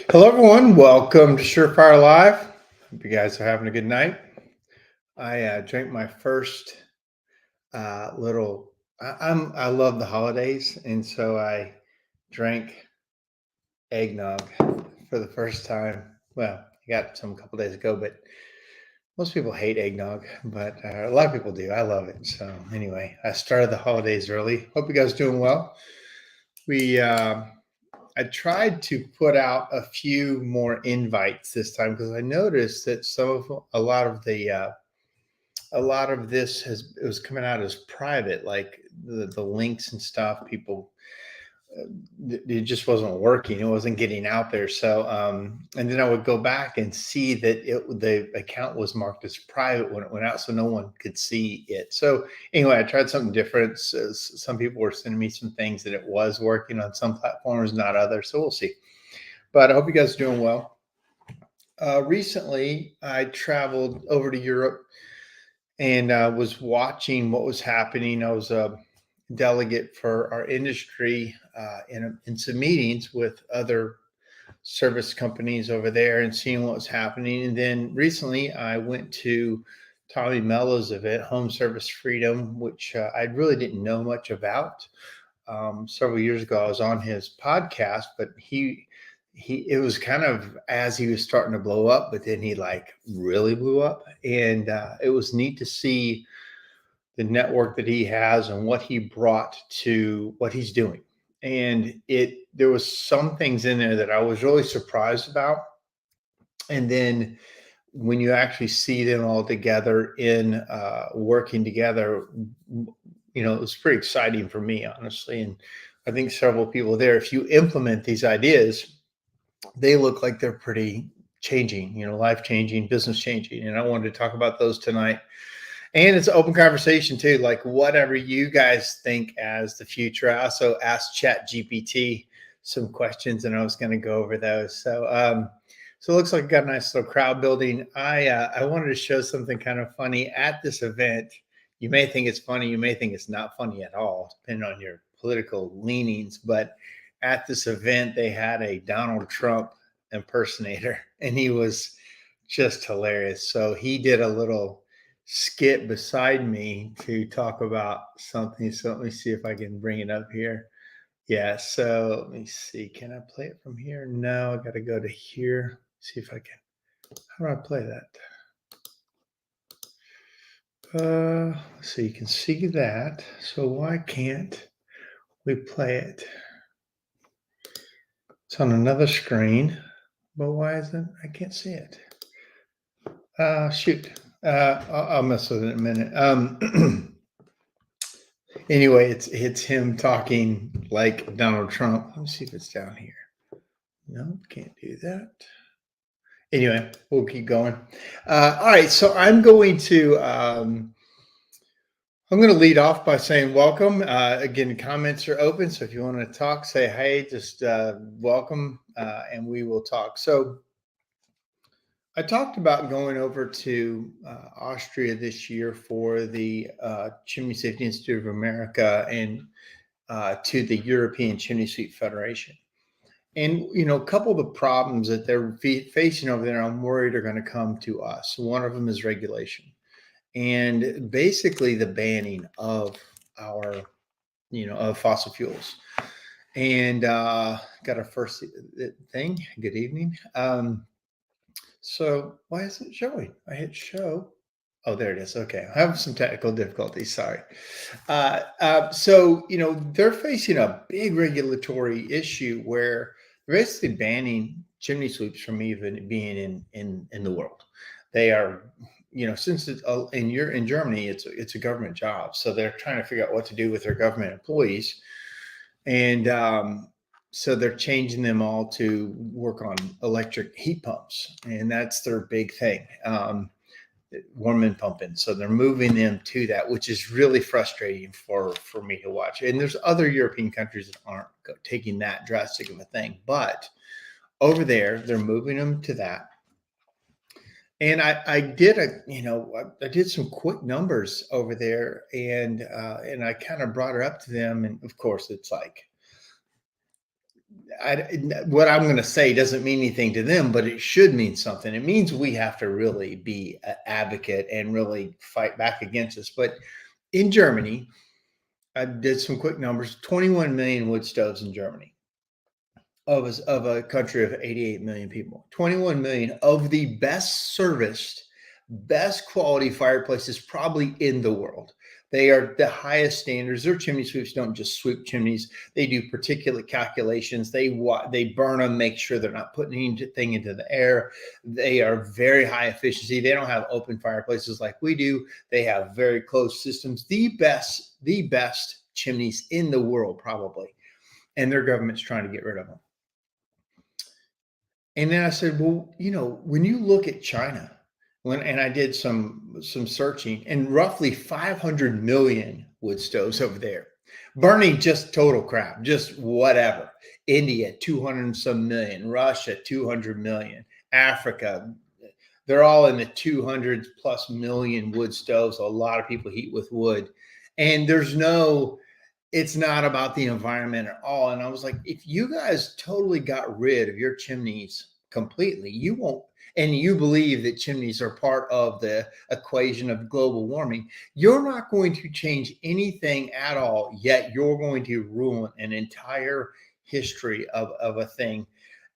Hello, everyone. Welcome to SureFire Live. Hope you guys are having a good night. I drank my first little. I love the holidays, and so I drank eggnog for the first time. Well, I got some a couple days ago, but most people hate eggnog, but a lot of people do. I love it. So anyway, I started the holidays early. Hope you guys are doing well. We I tried to put out a few more invites this time because I noticed that a lot of this it was coming out as private, like the links and stuff. People it just wasn't working. It wasn't getting out there. So and then I would go back and see that the account was marked as private when it went out, so no one could see it. So anyway, I tried something different. So some people were sending me some things that it was working on some platforms, not others. So we'll see. But I hope you guys are doing well. Recently, I traveled over to Europe and was watching what was happening. I was a delegate for our industry in some meetings with other service companies over there and seeing what was happening. And then recently, I went to Tommy Mello's event, Home Service Freedom, which I really didn't know much about. Several years ago, I was on his podcast, but he it was kind of as he was starting to blow up, but then he like really blew up, and it was neat to see the network that he has and what he brought to what he's doing. And it there was some things in there that I was really surprised about, and then when you actually see them all together in working together, it was pretty exciting for me, honestly. And I think several people there, if you implement these ideas, they look like they're pretty changing, life changing, business changing. And I wanted to talk about those tonight. And it's an open conversation too, like whatever you guys think as the future. I also asked Chat GPT some questions, and I was going to go over those. So it looks like I got a nice little crowd building. I wanted to show something kind of funny at this event. You may think it's funny, you may think it's not funny at all, depending on your political leanings. But at this event, they had a Donald Trump impersonator, and he was just hilarious. So he did a little skit beside me to talk about something. So let me see if I can bring it up here. Yeah, so let me see. Can I play it from here? No, I got to go to here. See if I can. How do I play that? So you can see that. So why can't we play it? It's on another screen, but why isn't I can't see it? Shoot. I'll mess with it in a minute. Anyway, it's him talking like Donald Trump. Let me see if it's down here. No, can't do that. Anyway, we'll keep going. All right, so I'm going to lead off by saying welcome. Again, comments are open, so if you want to talk, say hey, just welcome, and we will talk. So I talked about going over to Austria this year for the Chimney Safety Institute of America and to the European Chimney Sweep Federation. And, a couple of the problems that they're facing over there, I'm worried are going to come to us. One of them is regulation and basically the banning of our, of fossil fuels. And got our first thing. Good evening. So why isn't it showing? I hit show. Oh, there it is. Okay. I have some technical difficulties. Sorry. So, they're facing a big regulatory issue where they're basically banning chimney sweeps from even being in the world. They are, since it's in Germany, it's a government job. So they're trying to figure out what to do with their government employees. And so they're changing them all to work on electric heat pumps. And that's their big thing. Warming pumping. So they're moving them to that, which is really frustrating for me to watch. And there's other European countries that aren't taking that drastic of a thing, but over there, they're moving them to that. And I did some quick numbers over there, and I kind of brought it up to them, and of course, it's like what I'm going to say doesn't mean anything to them, but it should mean something. It means we have to really be an advocate and really fight back against this. But in Germany, I did some quick numbers: 21 million wood stoves in Germany, of a country of 88 million people. 21 million of the best serviced, best quality fireplaces probably in the world. They are the highest standards. Their chimney sweeps don't just sweep chimneys. They do particulate calculations. They burn them, make sure they're not putting anything into the air. They are very high efficiency. They don't have open fireplaces like we do. They have very closed systems. The best chimneys in the world probably. And their government's trying to get rid of them. And then I said, well, when you look at China, and I did some searching, and roughly 500 million wood stoves over there, burning just total crap, just whatever. India, 200 and some million, Russia, 200 million, Africa, they're all in the 200 plus million wood stoves. A lot of people heat with wood, and it's not about the environment at all. And I was like, if you guys totally got rid of your chimneys completely, you won't, and you believe that chimneys are part of the equation of global warming, you're not going to change anything at all, yet you're going to ruin an entire history of a thing,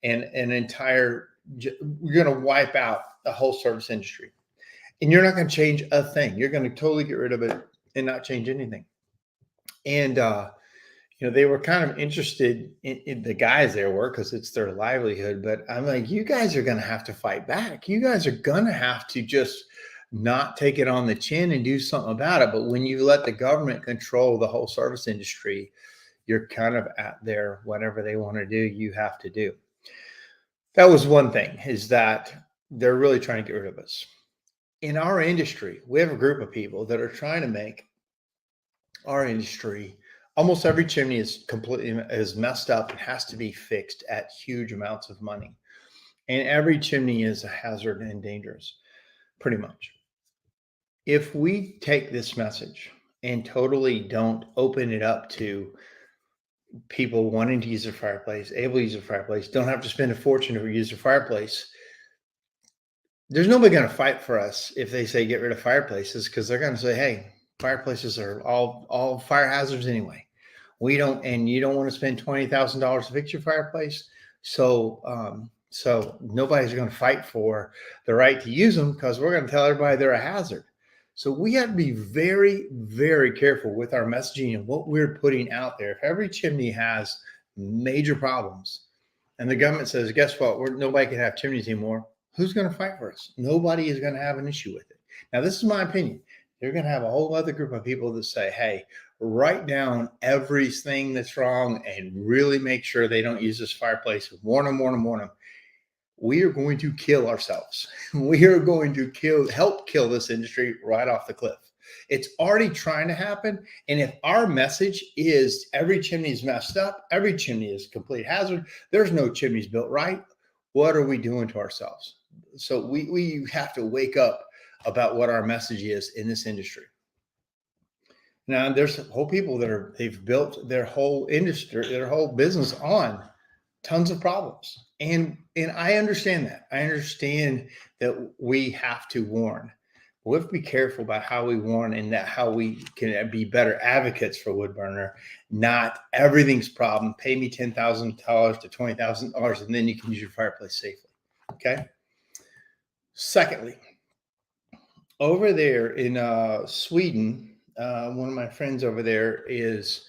and you're going to wipe out the whole service industry. And you're not going to change a thing. You're going to totally get rid of it and not change anything. And they were kind of interested in the guys there were, because it's their livelihood. But I'm like, you guys are going to have to fight back. You guys are going to have to just not take it on the chin and do something about it. But when you let the government control the whole service industry, you're kind of at their whatever they want to do, you have to do. That was one thing, is that they're really trying to get rid of us. In our industry, we have a group of people that are trying to make our industry, almost every chimney is messed up and has to be fixed at huge amounts of money. And every chimney is a hazard and dangerous, pretty much. If we take this message and totally don't open it up to people wanting to use their fireplace, able to use their fireplace, don't have to spend a fortune to use their fireplace, there's nobody going to fight for us if they say get rid of fireplaces, because they're going to say, hey, fireplaces are all fire hazards anyway. You don't want to spend $20,000 to fix your fireplace. So nobody's going to fight for the right to use them, because we're going to tell everybody they're a hazard. So we have to be very, very careful with our messaging and what we're putting out there. If every chimney has major problems and the government says, guess what? Nobody can have chimneys anymore. Who's going to fight for us? Nobody is going to have an issue with it. Now, this is my opinion. You're going to have a whole other group of people that say, hey, write down everything that's wrong and really make sure they don't use this fireplace. Warn them. We are going to kill ourselves. We are going to help kill this industry right off the cliff. It's already trying to happen. And if our message is every chimney is messed up, every chimney is a complete hazard, there's no chimneys built right, what are we doing to ourselves? So we have to wake up about what our message is in this industry. Now, there's whole people they've built their whole industry, their whole business on tons of problems. And I understand that. I understand that we have to warn. We have to be careful about how we warn, and that how we can be better advocates for wood burner. Not everything's problem. Pay me $10,000 to $20,000, and then you can use your fireplace safely. Okay. Secondly, over there in Sweden, one of my friends over there is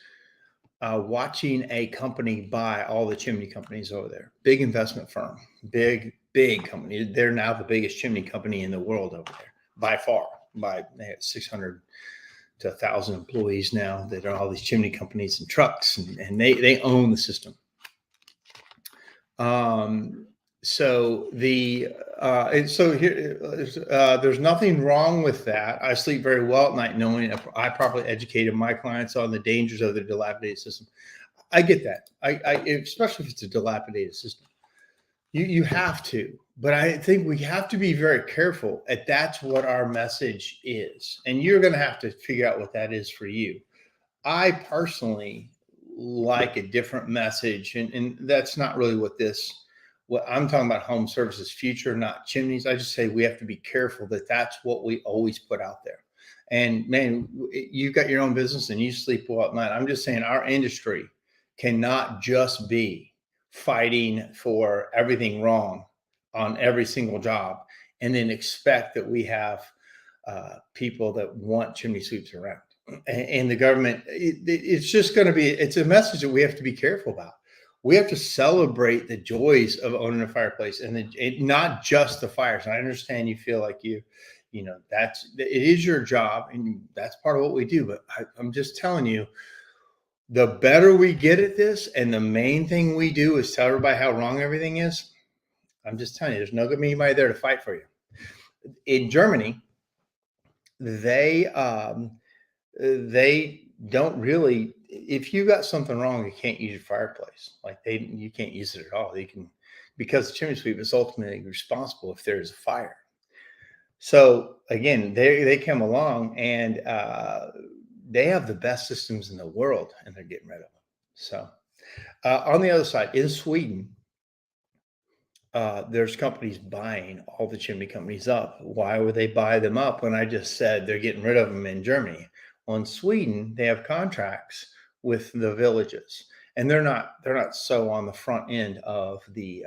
watching a company buy all the chimney companies over there. Big investment firm, big company. They're now the biggest chimney company in the world over there by far. They have 600 to 1,000 employees now that are all these chimney companies and trucks, and they own the system. So there's nothing wrong with that. I sleep very well at night knowing I properly educated my clients on the dangers of the dilapidated system. I get that. Especially if it's a dilapidated system, you have to. But I think we have to be very careful. That's what our message is, and you're going to have to figure out what that is for you. I personally like a different message, and that's not really what I'm talking about. Home services future, not chimneys. I just say we have to be careful that that's what we always put out there. And man, you've got your own business and you sleep well at night. I'm just saying our industry cannot just be fighting for everything wrong on every single job and then expect that we have people that want chimney sweeps around. And the government, it's just going to be, it's a message that we have to be careful about. We have to celebrate the joys of owning a fireplace and not just the fires. I understand you feel like it is your job and that's part of what we do. But I'm just telling you, the better we get at this, and the main thing we do is tell everybody how wrong everything is. I'm just telling you, there's not going to be anybody there to fight for you. In Germany, they don't really. If you got something wrong, you can't use your fireplace. You can't use it at all. You can, because the chimney sweep is ultimately responsible if there is a fire. So again, they come along and they have the best systems in the world, and they're getting rid of them. So on the other side, in Sweden, there's companies buying all the chimney companies up. Why would they buy them up when I just said they're getting rid of them in Germany? Well, in Sweden, they have contracts with the villages, and they're not so on the front end of the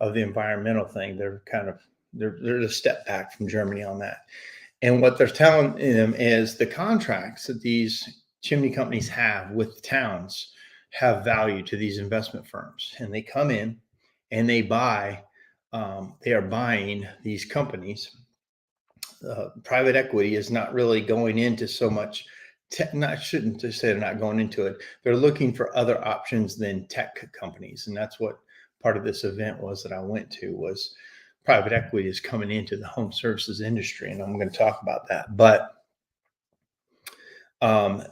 environmental thing. They're a step back from Germany on that. And what they're telling them is the contracts that these chimney companies have with towns have value to these investment firms, and they come in and they buy. They are buying these companies. Private equity is not really going into so much. I shouldn't just say they're not going into it. They're looking for other options than tech companies, and that's what part of this event was that I went to. Was private equity is coming into the home services industry, and I'm going to talk about that. But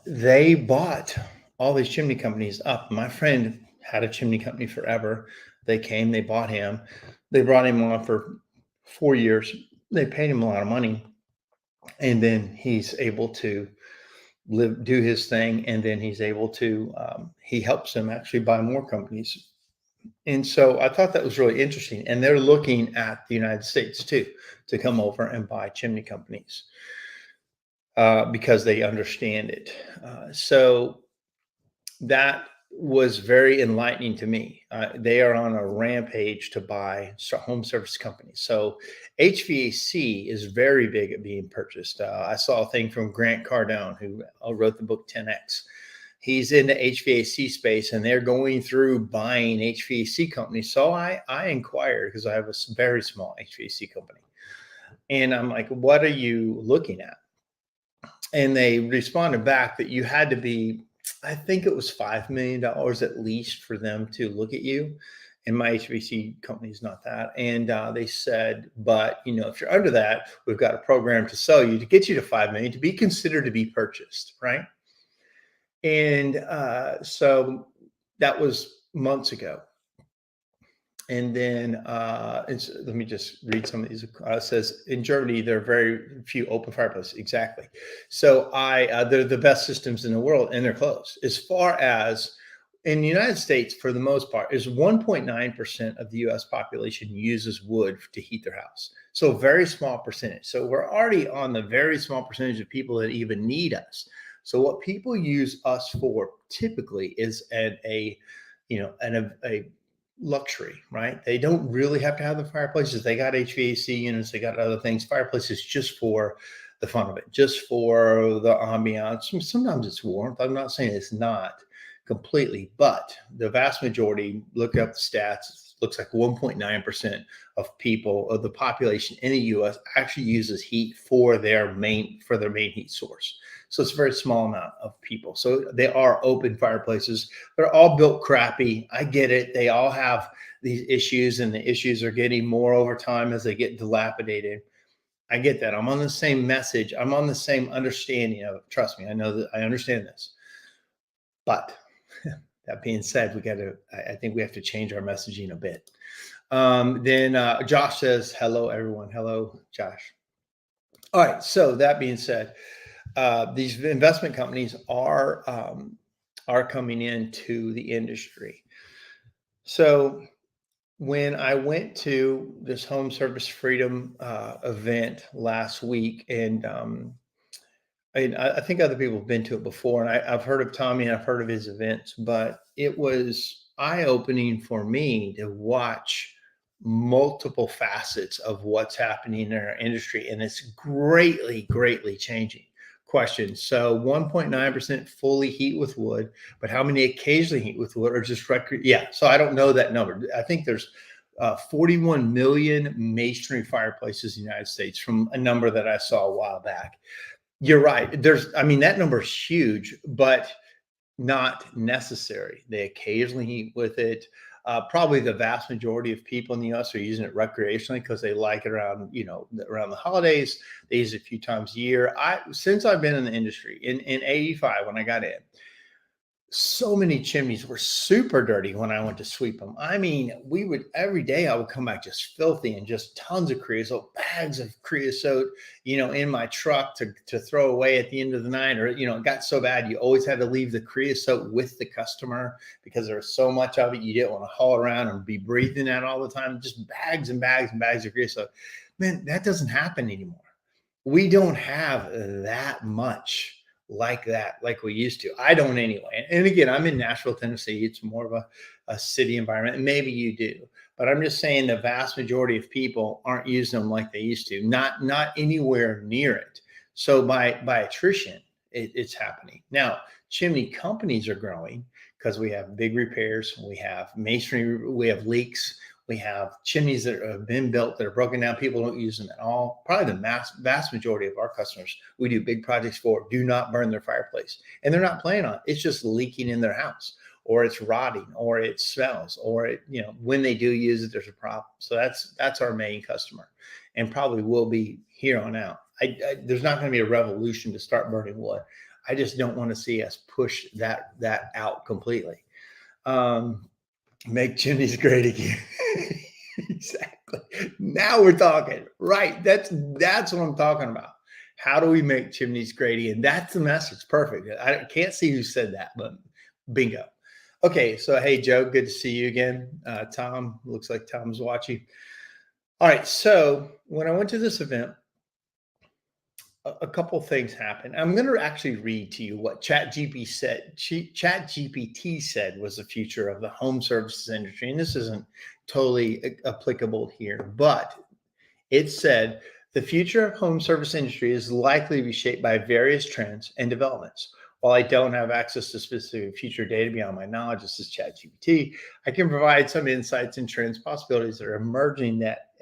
they bought all these chimney companies up. My friend had a chimney company forever. They came, they bought him. They brought him on for 4 years. They paid him a lot of money. And then he's able to do his thing. And then he's able to, he helps them actually buy more companies. And so I thought that was really interesting. And they're looking at the United States too, to come over and buy chimney companies because they understand it. So that was very enlightening to me. They are on a rampage to buy home service companies. So HVAC is very big at being purchased. I saw a thing from Grant Cardone, who wrote the book 10X. He's in the HVAC space, and they're going through buying HVAC companies. So I inquired, because I have a very small HVAC company. And I'm like, what are you looking at? And they responded back that you had to be, I think it was $5 million at least for them to look at you. And my HVAC company is not that. And they said, but if you're under that, we've got a program to sell you to get you to 5 million to be considered to be purchased, right? And so that was months ago. And then let me just read some of these. It says in Germany, there are very few open fireplaces. Exactly. So they're the best systems in the world, and they're closed. As far as in the United States, for the most part, is 1.9% of the U.S. population uses wood to heat their house. So very small percentage. So we're already on the very small percentage of people that even need us. So what people use us for typically is a luxury, right? They don't really have to have the fireplaces. They got HVAC units, they got other things. Fireplaces just for the fun of it, just for the ambiance. Sometimes it's warmth. I'm not saying it's not completely, but the vast majority, look up the stats, looks like 1.9% of people, of the population in the US actually uses heat for their main heat source. So it's a very small amount of people. So they are open fireplaces. They're all built crappy. I get it. They all have these issues, and the issues are getting more over time as they get dilapidated. I get that. I'm on the same message. I'm on the same understanding of it. Trust me, I know that I understand this. But that being said, I think we have to change our messaging a bit. Then Josh says, hello, everyone. Hello, Josh. All right. So that being said, these investment companies are are coming into the industry. So when I went to this home service freedom event last week, and I think other people have been to it before, and I've heard of Tommy and I've heard of his events, but it was eye opening for me to watch multiple facets of what's happening in our industry, and it's greatly, greatly changing. Question. So 1.9% fully heat with wood, but how many occasionally heat with wood or just Yeah. So I don't know that number. I think there's 41 million masonry fireplaces in the United States from a number that I saw a while back. You're right. I mean, that number is huge, but not necessary. They occasionally eat with it. Probably the vast majority of people in the US are using it recreationally because they like it around, around the holidays. They use it a few times a year. Since I've been in the industry in 85, when I got in, so many chimneys were super dirty when I went to sweep them. I mean, every day I would come back just filthy and just tons of creosote, bags of creosote, in my truck to throw away at the end of the night. Or, it got so bad, you always had to leave the creosote with the customer because there was so much of it. You didn't want to haul around and be breathing that all the time. Just bags and bags and bags of creosote. Man, that doesn't happen anymore. We don't have that much like that, like we used to. I don't anyway. And again, I'm in Nashville, Tennessee. It's more of a city environment. And maybe you do. But I'm just saying the vast majority of people aren't using them like they used to, not anywhere near it. So by attrition, it's happening. Now, chimney companies are growing because we have big repairs, we have masonry, we have leaks, we have chimneys that have been built that are broken down. People don't use them at all. Probably the vast majority of our customers we do big projects for do not burn their fireplace. And they're not planning on it. It's just leaking in their house, or it's rotting, or it smells, or when they do use it, there's a problem. So that's our main customer, and probably will be here on out. There's not going to be a revolution to start burning wood. I just don't want to see us push that out completely. Make chimneys great again. Exactly. Now we're talking. Right. That's what I'm talking about. How do we make chimneys great again? That's the message. Perfect. I can't see who said that, but bingo. Okay. So, hey, Joe, good to see you again. Tom, looks like Tom's watching. All right. So when I went to this event, a couple things happened. I'm going to actually read to you what ChatGPT said was the future of the home services industry. And this isn't totally applicable here, but it said the future of home service industry is likely to be shaped by various trends and developments. While I don't have access to specific future data beyond my knowledge, this is ChatGPT, I can provide some insights and trends, possibilities that are emerging that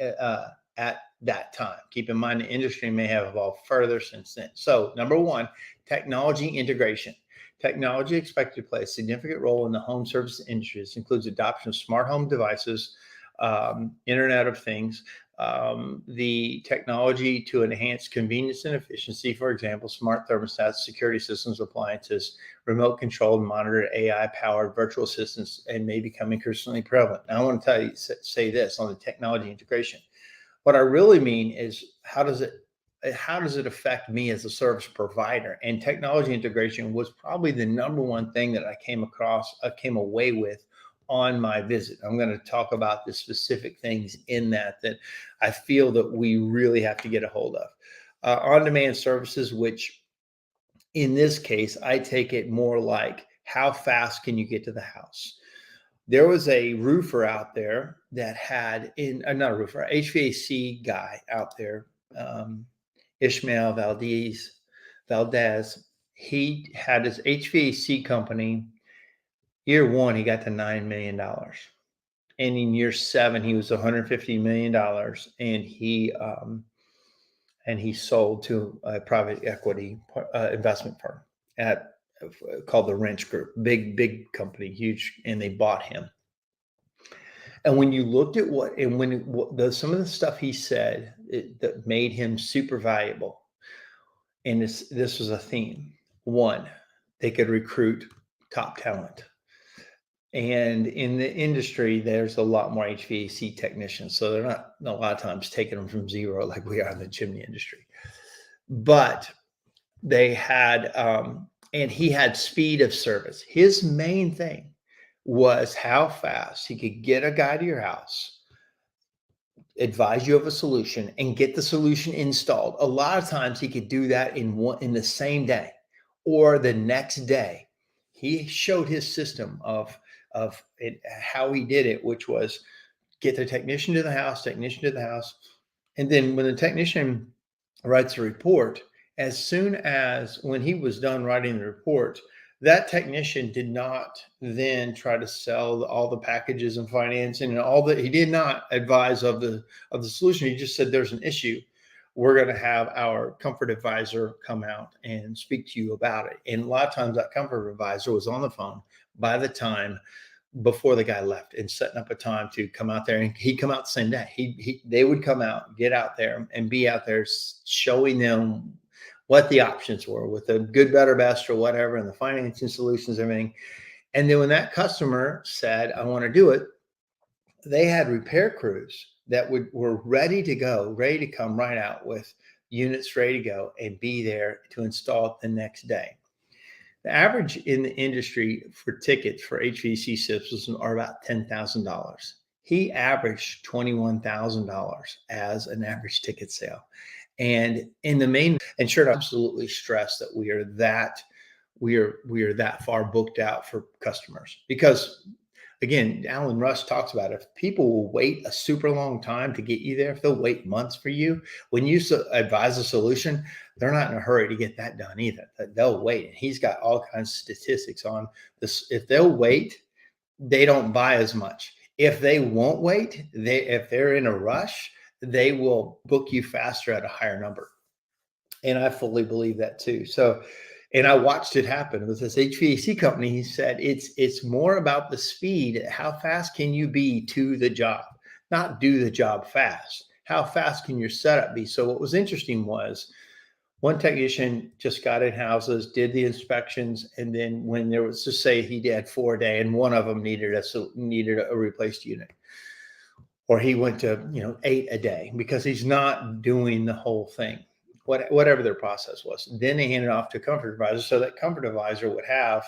at that time. Keep in mind the industry may have evolved further since then. So, number one, technology integration. Technology expected to play a significant role in the home service industry. This includes adoption of smart home devices, Internet of Things, the technology to enhance convenience and efficiency. For example, smart thermostats, security systems, appliances, remote controlled, monitored, AI-powered virtual assistants, and may become increasingly prevalent. Now, I want to say this on the technology integration. What I really mean is how does it affect me as a service provider? And technology integration was probably the number one thing that I came away with on my visit. I'm going to talk about the specific things in that I feel that we really have to get a hold of. On-demand services, which in this case, I take it more like how fast can you get to the house? There was a roofer out there that had not a roofer, HVAC guy out there, Ishmael Valdez. He had his HVAC company. Year one, he got to $9 million. And in year 7, he was $150 million. And he sold to a private equity investment firm called the Wrench Group, big company, huge, and they bought him. And when you looked at some of the stuff he said that made him super valuable, and this was a theme. One, they could recruit top talent. And in the industry, there's a lot more HVAC technicians. So they're not a lot of times taking them from zero like we are in the chimney industry. But they had and he had speed of service. His main thing was how fast he could get a guy to your house, advise you of a solution, and get the solution installed. A lot of times he could do that in the same day or the next day. He showed his system of it, how he did it, which was get the technician to the house, and then when the technician writes a report, as soon as when he was done writing the report, that technician did not then try to sell all the packages and financing and all that. He did not advise of the solution. He just said there's an issue. We're going to have our comfort advisor come out and speak to you about it. And a lot of times that comfort advisor was on the phone by the time before the guy left and setting up a time to come out there, and he'd come out the same day. They would come out, get out there and be out there showing them what the options were with the good, better, best, or whatever, and the financing solutions, everything. And then when that customer said, I want to do it, they had repair crews that were ready to go, ready to come right out with units ready to go and be there to install it the next day. The average in the industry for tickets for HVAC systems are about $10,000. He averaged $21,000 as an average ticket sale. And in the main, and sure, absolutely stress that we are that far booked out for customers, because again, Alan Rush talks about if people will wait a super long time to get you there, if they'll wait months for you, when you advise a solution, they're not in a hurry to get that done either. They'll wait. And he's got all kinds of statistics on this. If they'll wait, they don't buy as much. If they won't wait, if they're in a rush, they will book you faster at a higher number. And I fully believe that too. So, and I watched it happen with this HVAC company. He said it's more about the speed. How fast can you be to the job? Not do the job fast. How fast can your setup be? So what was interesting was one technician just got in houses, did the inspections, and then when there was, to say he had 4 a day, and one of them needed a replaced unit, or he went to 8 a day because he's not doing the whole thing. Whatever their process was. Then they handed off to a comfort advisor. So that comfort advisor would have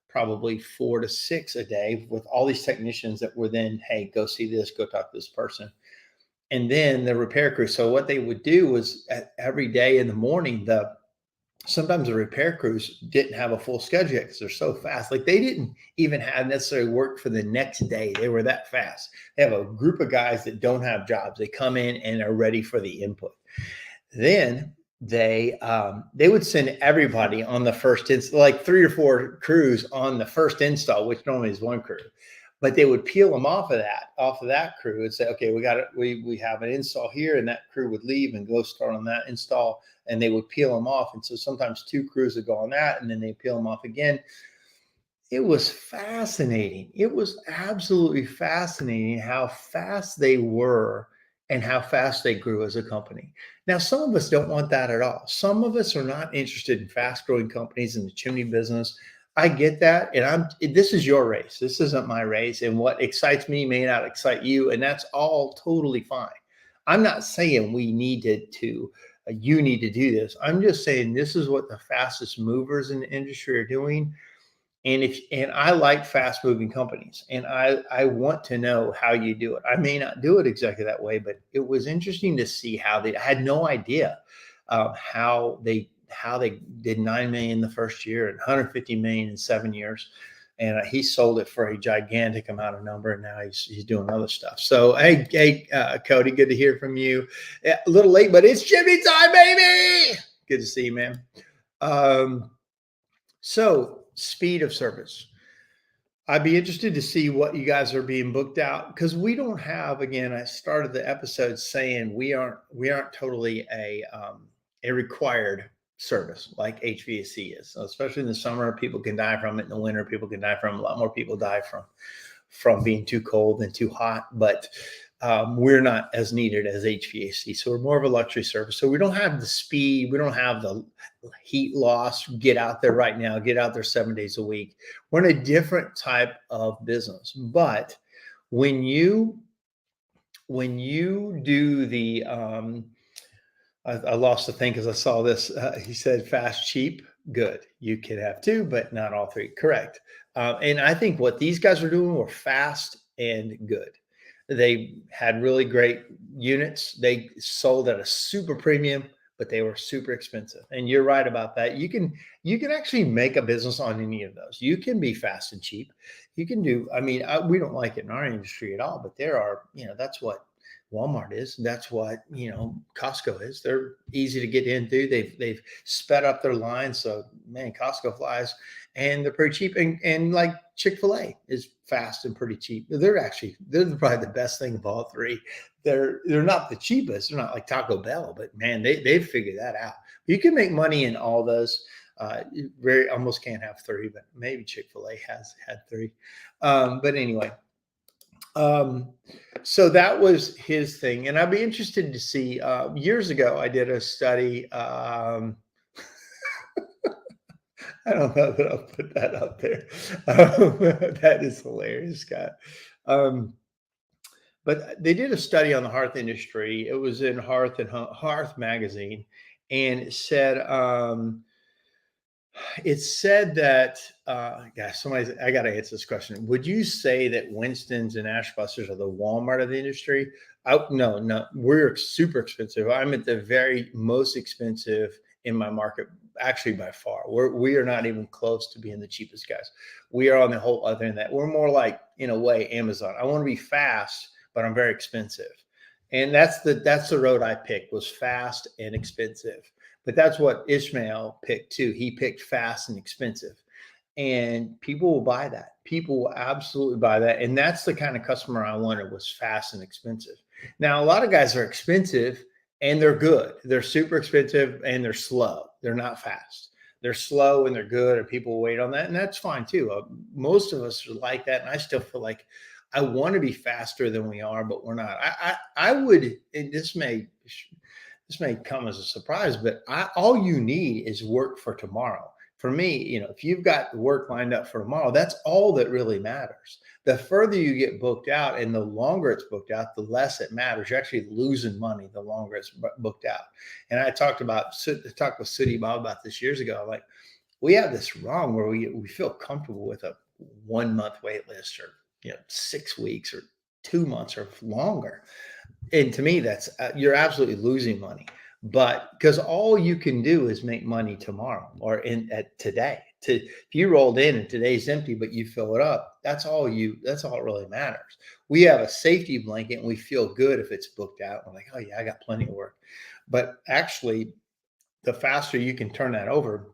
probably 4 to 6 a day with all these technicians that were then, hey, go see this, go talk to this person. And then the repair crew. So what they would do was every day in the morning, sometimes the repair crews didn't have a full schedule yet because they're so fast. Like they didn't even have necessarily work for the next day. They were that fast. They have a group of guys that don't have jobs. They come in and are ready for the input. Then they would send everybody on the first install, like 3 or 4 crews on the first install, which normally is one crew, but they would peel them off of that crew and say, okay, we have an install here, and that crew would leave and go start on that install, and they would peel them off. And so sometimes 2 crews would go on that, and then they peel them off again. It was fascinating. It was absolutely fascinating how fast they were and how fast they grew as a company. Now, some of us don't want that at all. Some of us are not interested in fast growing companies in the chimney business. I get that. And this is your race. This isn't my race. And what excites me may not excite you. And that's all totally fine. I'm not saying you need to do this. I'm just saying this is what the fastest movers in the industry are doing. And I like fast moving companies, and I want to know how you do it. I may not do it exactly that way, but it was interesting to see I had no idea how they did 9 million the first year and 150 million in 7 years. And he sold it for a gigantic amount of number, and now he's doing other stuff. So hey, Cody, good to hear from you. A little late, but it's Jimmy time, baby. Good to see you, man. So speed of service. I'd be interested to see what you guys are being booked out, because we don't have, again, I started the episode saying we aren't totally a required service like HVAC is. So especially in the summer, people can die from it. In the winter, people can die from it. A lot more people die from being too cold than too hot, but we're not as needed as HVAC. So we're more of a luxury service. So we don't have the speed. We don't have the heat loss. Get out there right now. Get out there 7 days a week. We're in a different type of business. But when you do the, I lost the thing because I saw this. He said fast, cheap. Good. You can have two, but not all three. Correct. And I think what these guys were doing were fast and good. They had really great units. They sold at a super premium, but they were super expensive. And you're right about that. You can actually make a business on any of those. You can be fast and cheap. You can do. I mean, we don't like it in our industry at all, but there are. That's what Walmart is. That's what Costco is. They're easy to get into. They've sped up their line, so man, Costco flies, and they're pretty cheap. And like Chick-fil-A is fast and pretty cheap. They're probably the best thing of all three. They're not the cheapest. They're not like Taco Bell, but man, they've figured that out. You can make money in all those. You very almost can't have three, but maybe Chick-fil-A has had three. But anyway, um, so that was his thing, and I'd be interested to see. Years ago, I did a study. I don't know that I'll put that up there. That is hilarious, Scott. Um, but they did a study on the hearth industry. It was in Hearth magazine, and it said that, gosh, I got to answer this question. Would you say that Winston's and Ashbusters are the Walmart of the industry? No, no, we're super expensive. I'm at the very most expensive in my market, actually by far. We are not even close to being the cheapest guys. We are on the whole other end that we're more like, in a way, Amazon. I want to be fast, but I'm very expensive. And that's the road I picked, was fast and expensive. But that's what Ishmael picked too. He picked fast and expensive. And people will buy that. People will absolutely buy that. And that's the kind of customer I wanted, was fast and expensive. Now, a lot of guys are expensive and they're good. They're super expensive and they're slow. They're not fast. They're slow and they're good, and people wait on that. And that's fine too. Most of us are like that. And I still feel like I want to be faster than we are, but we're not. I would, and this may come as a surprise, but all you need is work for tomorrow. For me, if you've got work lined up for tomorrow, that's all that really matters. The further you get booked out and the longer it's booked out, the less it matters. You're actually losing money the longer it's booked out. And I talked with Sudi Bob about this years ago. Like, we have this wrong where we feel comfortable with a 1 month wait list, or 6 weeks or 2 months or longer. And to me, that's you're absolutely losing money. But because all you can do is make money tomorrow or at today. If you rolled in and today's empty, but you fill it up, that's all it really matters. We have a safety blanket and we feel good if it's booked out. We're like, oh yeah, I got plenty of work. But actually, the faster you can turn that over,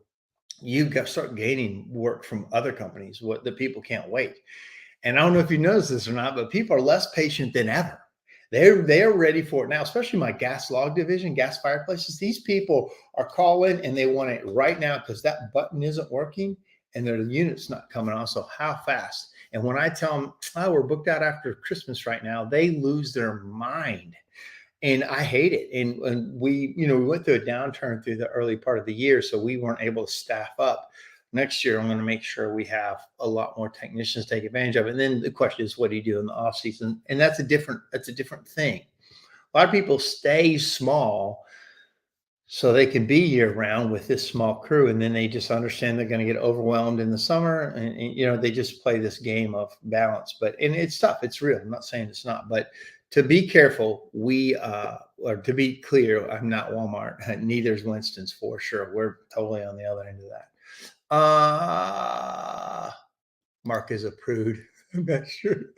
you start gaining work from other companies. What the people can't wait. And I don't know if you notice this or not, but people are less patient than ever. They're ready for it now, especially my gas log division, gas fireplaces. These people are calling and they want it right now because that button isn't working and their unit's not coming on. So how fast? And when I tell them, oh, we're booked out after Christmas right now, they lose their mind. And I hate it. And we went through a downturn through the early part of the year, so we weren't able to staff up. Next year, I'm going to make sure we have a lot more technicians take advantage of it. And then the question is, what do you do in the off season? And that's a different thing. A lot of people stay small so they can be year round with this small crew, and then they just understand they're going to get overwhelmed in the summer, and they just play this game of balance. And it's tough. It's real. I'm not saying it's not, but to be careful, or to be clear, I'm not Walmart. Neither is Winston's, for sure. We're totally on the other end of that. Mark is a prude. I'm not sure.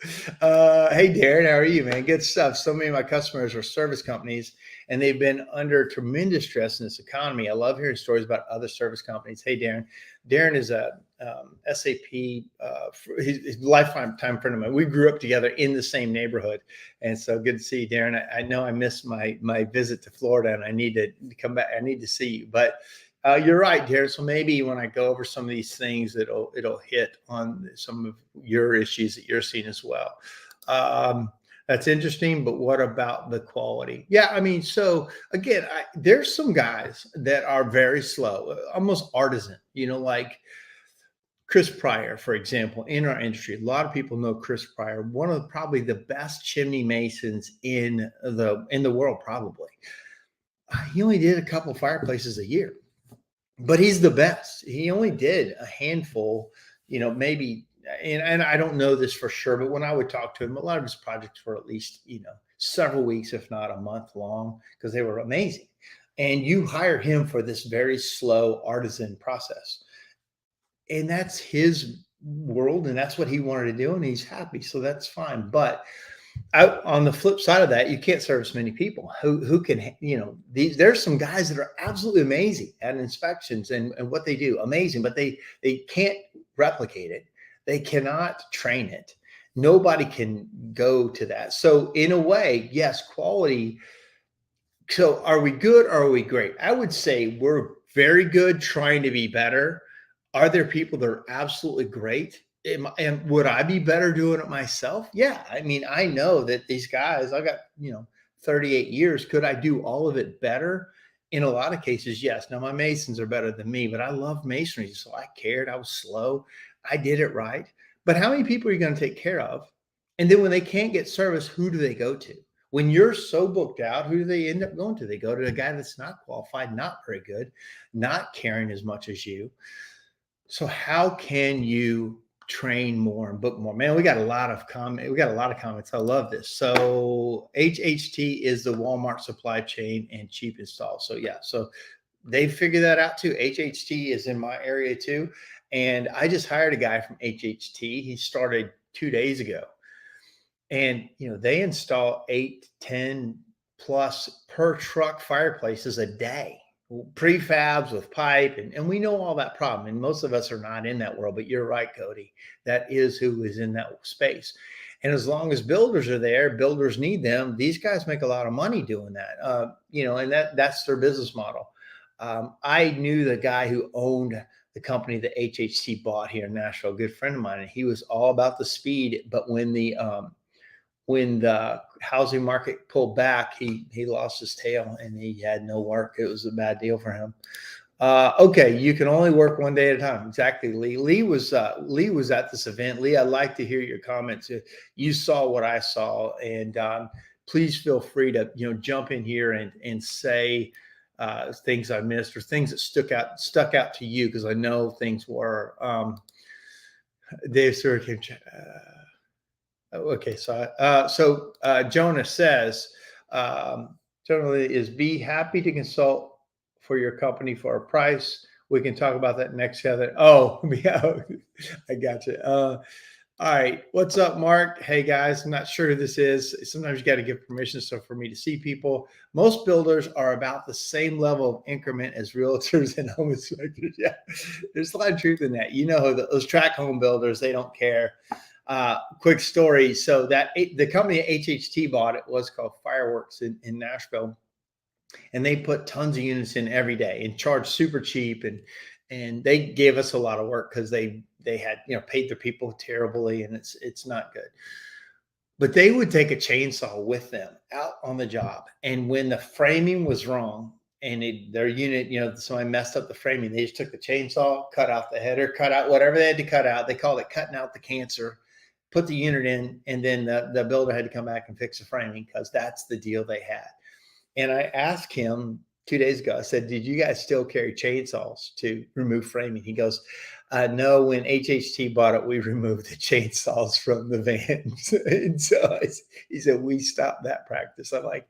Hey, Darren, how are you, man? Good stuff. So many of my customers are service companies, and they've been under tremendous stress in this economy. I love hearing stories about other service companies. Hey, Darren. Darren is a SAP, he's a lifetime friend of mine. We grew up together in the same neighborhood. And so good to see you, Darren. I know I missed my visit to Florida, and I need to come back. I need to see you. But you're right, Darren. So maybe when I go over some of these things, it'll hit on some of your issues that you're seeing as well. That's interesting. But what about the quality? Yeah, I mean, so again, there's some guys that are very slow, almost artisan. Like Chris Pryor, for example, in our industry. A lot of people know Chris Pryor, one of probably the best chimney masons in the world, probably. He only did a couple fireplaces a year. but he's the best. He only did a handful, maybe, and I don't know this for sure, but when I would talk to him, a lot of his projects were at least, several weeks, if not a month long, because they were amazing. And you hire him for this very slow artisan process. And that's his world, and that's what he wanted to do, and he's happy. So that's fine. But on the flip side of that, you can't service many people who can, there's some guys that are absolutely amazing at inspections and what they do, amazing, but they can't replicate it. They cannot train it. Nobody can go to that. So in a way, yes, quality. So are we good or are we great? I would say we're very good, trying to be better. Are there people that are absolutely great? And would I be better doing it myself? Yeah. I mean, I know that these guys, I got, 38 years. Could I do all of it better? In a lot of cases, yes. Now, my masons are better than me, but I love masonry. So I cared. I was slow. I did it right. But how many people are you going to take care of? And then when they can't get service, who do they go to? When you're so booked out, who do they end up going to? They go to a guy that's not qualified, not very good, not caring as much as you. So how can you train more and book more? Man, we got a lot of comments. I love this. So HHT is the Walmart supply chain and cheap install. So yeah, so they figured that out too. HHT is in my area too. And I just hired a guy from HHT. He started 2 days ago. And they install 8, 10 plus per truck fireplaces a day, prefabs with pipe, and we know all that problem. And most of us are not in that world, but you're right, Cody. That is who is in that space. And as long as builders are there, builders need them. These guys make a lot of money doing that. And that's their business model. I knew the guy who owned the company that HHT bought here in Nashville, a good friend of mine, and he was all about the speed. But when the housing market pulled back, he lost his tail and he had no work. It was a bad deal for him. Okay, you can only work one day at a time. Exactly, Lee. Lee was at this event. Lee, I'd like to hear your comments. You saw what I saw, and please feel free to jump in here and say things I missed or things that stuck out to you, because I know things were. Dave Surkin. Okay, so Jonah says, generally is be happy to consult for your company for a price. We can talk about that next other. Oh, yeah, I got you. All right, what's up, Mark? Hey guys, I'm not sure who this is. Sometimes you got to give permission so for me to see people. Most builders are about the same level of increment as realtors and home inspectors. Yeah, there's a lot of truth in that. Those track home builders, they don't care. Quick story. So the company HHT bought, it was called Fireworks in Nashville, and they put tons of units in every day and charged super cheap, and they gave us a lot of work because they had paid their people terribly, and it's not good. But they would take a chainsaw with them out on the job, and when the framing was wrong and their unit, somebody messed up the framing, they just took the chainsaw, cut out the header, cut out whatever they had to cut out. They called it cutting out the cancer. Put the unit in, and then the builder had to come back and fix the framing because that's the deal they had. And I asked him 2 days ago, I said, did you guys still carry chainsaws to remove framing? He goes, no, when HHT bought it, we removed the chainsaws from the vans. And so he said, we stopped that practice. I'm like,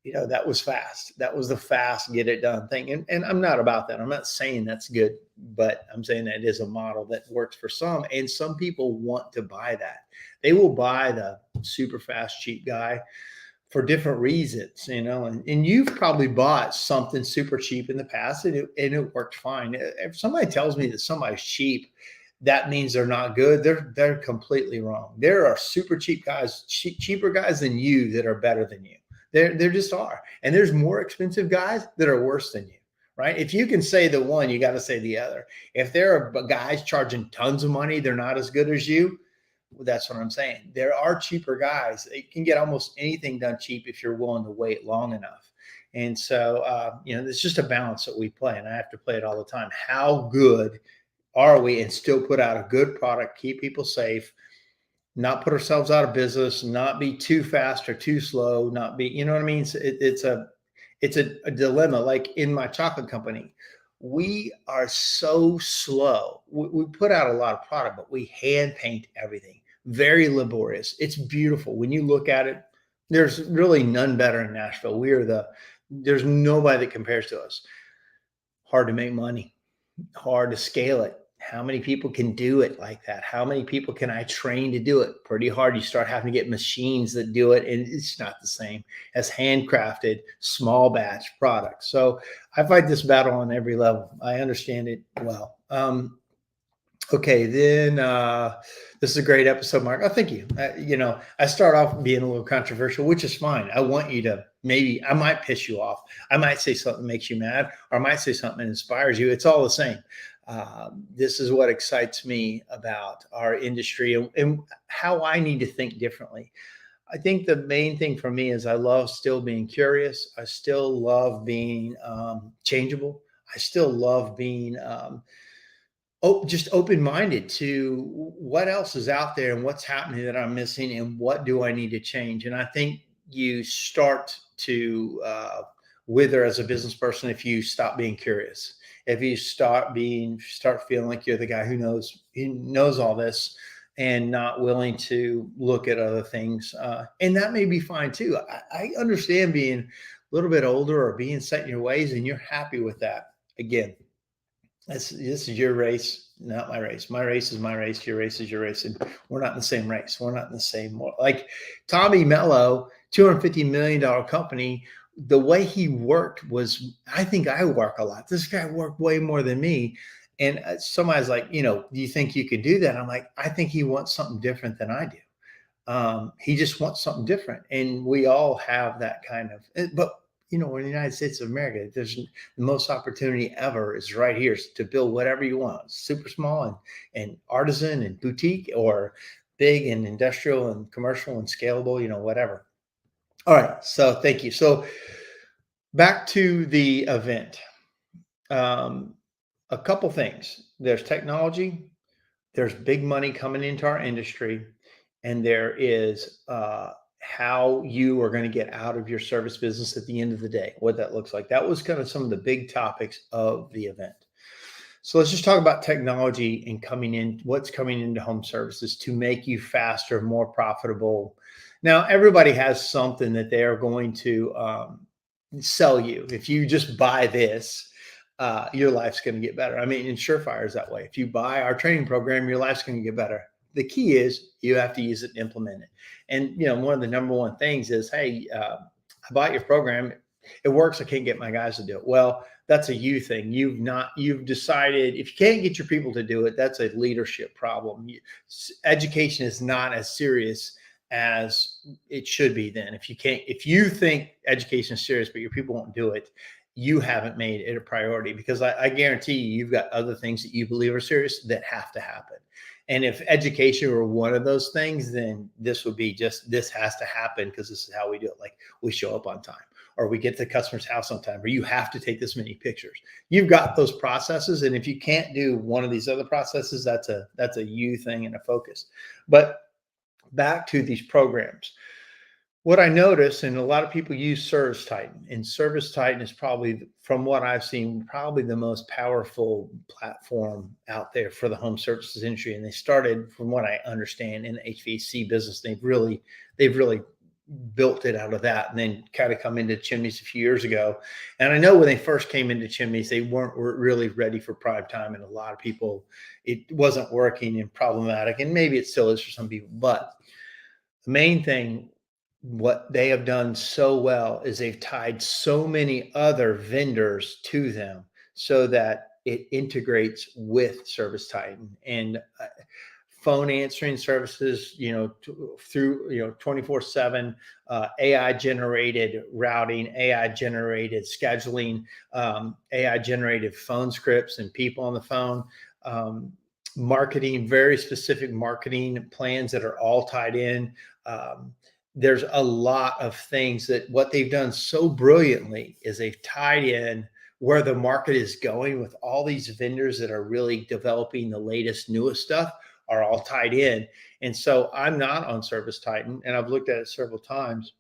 that was fast. That was the fast, get it done thing. And I'm not about that. I'm not saying that's good, but I'm saying that it is a model that works for some. And some people want to buy that. They will buy the super fast, cheap guy for different reasons, and you've probably bought something super cheap in the past and it worked fine. If somebody tells me that somebody's cheap, that means they're not good. They're completely wrong. There are super cheap guys, cheaper guys than you that are better than you. There just are. And there's more expensive guys that are worse than you, right? If you can say the one, you got to say the other. If there are guys charging tons of money, they're not as good as you. That's what I'm saying. There are cheaper guys. You can get almost anything done cheap if you're willing to wait long enough. And so, it's just a balance that we play, and I have to play it all the time. How good are we and still put out a good product, keep people safe, not put ourselves out of business, not be too fast or too slow, not be, you know what I mean? It's a dilemma. Like in my chocolate company, We are so slow. We put out a lot of product, but we hand paint everything. Very laborious. It's beautiful. When you look at it, there's really none better in Nashville. There's nobody that compares to us. Hard to make money, hard to scale it. How many people can do it like that? How many people can I train to do it? Pretty hard. You start having to get machines that do it, and it's not the same as handcrafted small batch products. So I fight this battle on every level. I understand it well. Okay, then this is a great episode, Mark. Oh, thank you. I start off being a little controversial, which is fine. I want you to maybe I might piss you off. I might say something that makes you mad, or I might say something that inspires you. It's all the same. This is what excites me about our industry and how I need to think differently. I think the main thing for me is I love still being curious. I still love being changeable. I still love being just open-minded to what else is out there and what's happening that I'm missing and what do I need to change. And I think you start to wither as a business person if you stop being curious. If you start feeling like you're the guy who knows all this and not willing to look at other things. And that may be fine too. I understand being a little bit older or being set in your ways and you're happy with that. Again, this is your race, not my race. My race is my race. Your race is your race, and we're not in the same race. We're not in the same. Like Tommy Mello, $250 million company. The way he worked was, I think I work a lot. This guy worked way more than me. And somebody's like, do you think you could do that? I'm like, I think he wants something different than I do. He just wants something different, and we all have that kind of. But in the United States of America, there's the most opportunity ever is right here to build whatever you want, super small and artisan and boutique, or big and industrial and commercial and scalable, whatever. All right, so thank you. So back to the event. Um, a couple things. There's technology. There's big money coming into our industry, and there is how you are going to get out of your service business at the end of the day, what that looks like. That was kind of some of the big topics of the event. So let's just talk about technology and what's coming into home services to make you faster, more profitable. Now, everybody has something that they are going to sell you. If you just buy this, your life's going to get better. I mean, and SureFire is that way. If you buy our training program, your life's going to get better. The key is you have to use it and implement it. And one of the number one things is, hey, I bought your program. It works. I can't get my guys to do it. Well, that's a you thing. You've decided if you can't get your people to do it, that's a leadership problem. Education is not as serious as it should be. Then if you think education is serious, but your people won't do it, you haven't made it a priority, because I guarantee you've got other things that you believe are serious that have to happen. And if education were one of those things, then this has to happen because this is how we do it. Like we show up on time, or we get to the customer's house on time, or you have to take this many pictures. You've got those processes. And if you can't do one of these other processes, that's a you thing and a focus. But back to these programs. What I notice, and a lot of people use ServiceTitan, and ServiceTitan is probably, from what I've seen, probably the most powerful platform out there for the home services industry. And they started, from what I understand, in the HVAC business. They've really built it out of that, and then kind of come into chimneys a few years ago. And I know when they first came into chimneys, they weren't really ready for prime time, and a lot of people, it wasn't working and problematic, and maybe it still is for some people. But the main thing, what they have done so well, is they've tied so many other vendors to them so that it integrates with ServiceTitan. And phone answering services, through 24/7, AI generated routing, AI generated scheduling, AI generated phone scripts and people on the phone, marketing, very specific marketing plans that are all tied in. There's a lot of things that what they've done so brilliantly is they've tied in where the market is going with all these vendors that are really developing the latest, newest stuff, are all tied in. And so I'm not on ServiceTitan, and I've looked at it several times.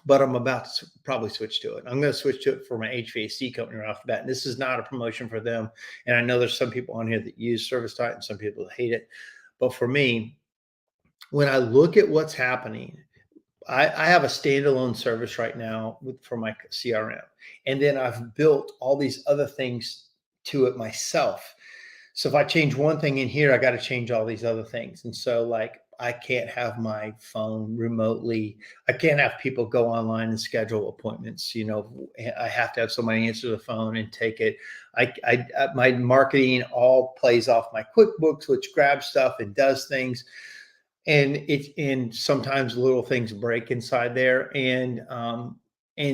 but I'm about to probably switch to it. I'm going to switch to it for my HVAC company right off the bat. And this is not a promotion for them. And I know there's some people on here that use ServiceTitan and some people that hate it. But for me, when I look at what's happening, I have a standalone service right now for my CRM. And then I've built all these other things to it myself. So if I change one thing in here, I got to change all these other things. And so like I can't have my phone remotely. I can't have people go online and schedule appointments. I have to have somebody answer the phone and take it. My marketing all plays off my QuickBooks, which grabs stuff and does things. And sometimes little things break inside there. And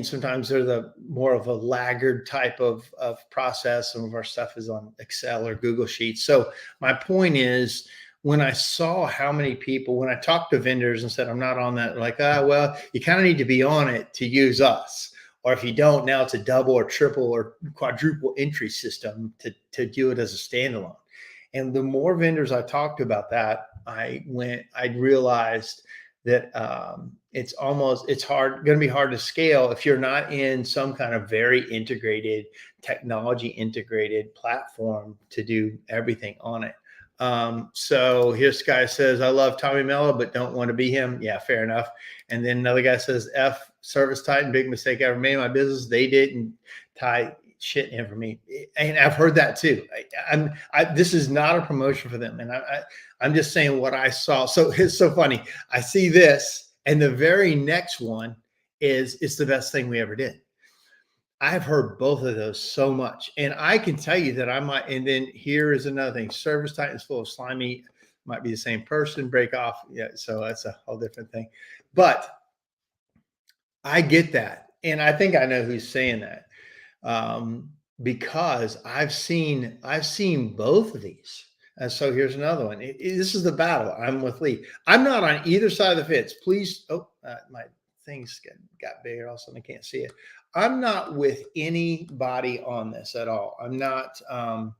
sometimes they're the more of a laggard type of process. Some of our stuff is on Excel or Google Sheets. So my point is, when I saw how many people, when I talked to vendors and said, I'm not on that, like, well, you kind of need to be on it to use us. Or if you don't, now it's a double or triple or quadruple entry system to do it as a standalone. And the more vendors I talked about that, I realized that it's going to be hard to scale if you're not in some kind of very integrated technology integrated platform to do everything on it. So this guy says, I love Tommy Mello, but don't want to be him. Yeah, fair enough. And then another guy says, F ServiceTitan, big mistake I ever made in my business. They didn't tie shit in for me. And I've heard that too. This is not a promotion for them. And I'm just saying what I saw. So it's so funny. I see this, and the very next one is, it's the best thing we ever did. I've heard both of those so much. And I can tell you that I might, and then here is another thing. ServiceTitan is full of slimy, might be the same person, break off. Yeah. So that's a whole different thing. But I get that. And I think I know who's saying that. Because I've seen both of these. And so here's another one. This is the battle. I'm with Lee. I'm not on either side of the fence. Please. My things got bigger. All of a sudden I can't see it. I'm not with anybody on this at all. I'm not an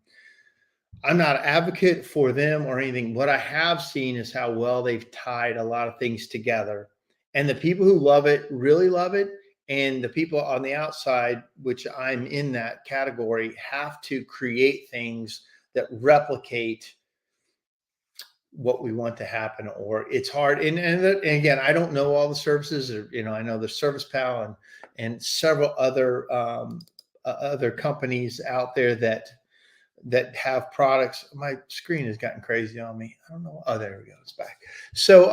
advocate for them or anything. What I have seen is how well they've tied a lot of things together. And the people who love it really love it. And the people on the outside, which I'm in that category, have to create things that replicate what we want to happen, or it's hard. And again, I don't know all the services, or, I know the ServicePal and several other companies out there that have products. My screen has gotten crazy on me. I don't know. Oh, there we go. It's back. So,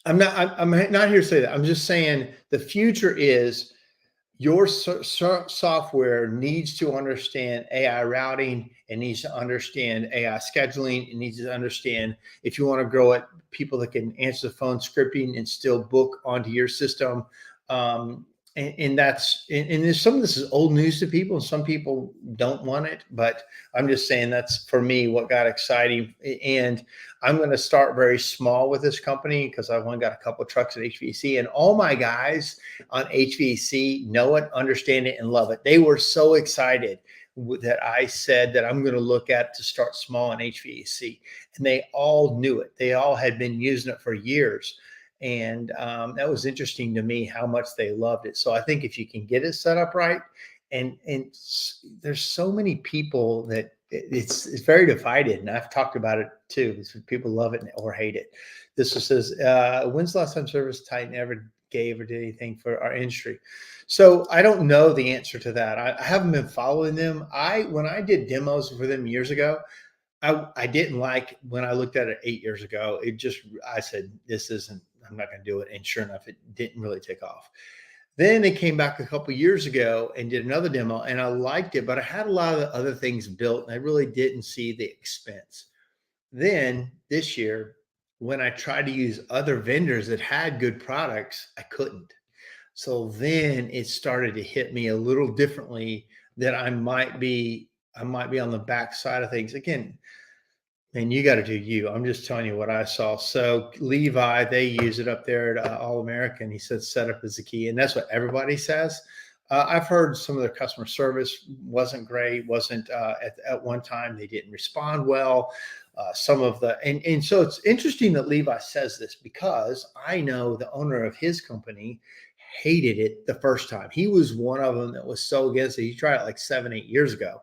I'm not here to say that. I'm just saying the future is your software needs to understand AI routing. It needs to understand AI scheduling. It needs to understand, if you want to grow it, people that can answer the phone, scripting, and still book onto your system. And there's some of this is old news to people, and some people don't want it, but I'm just saying that's, for me, what got exciting. And I'm going to start very small with this company because I've only got a couple of trucks at HVAC, and all my guys on HVAC know it, understand it, and love it. They were so excited that I said that I'm going to look at to start small in HVAC, and they all knew it. They all had been using it for years. And that was interesting to me how much they loved it. So I think if you can get it set up right, and there's so many people that it's very divided, and I've talked about it too. People love it or hate it. This one says, when's the last time ServiceTitan ever gave or did anything for our industry? So I don't know the answer to that. I haven't been following them. When I did demos for them years ago, I didn't like, when I looked at it 8 years ago, I said, I'm not going to do it. And sure enough, it didn't really take off. Then they came back a couple of years ago and did another demo, and I liked it, but I had a lot of the other things built, and I really didn't see the expense. Then this year, when I tried to use other vendors that had good products, I couldn't. So then it started to hit me a little differently, that I might be on the back side of things. Again, and you got to do you. I'm just telling you what I saw. So Levi, they use it up there at All American. He said setup is the key, and that's what everybody says. I've heard some of their customer service wasn't great. Wasn't at one time they didn't respond well. And so it's interesting that Levi says this, because I know the owner of his company hated it the first time. He was one of them that was so against it. He tried it like 7, 8 years ago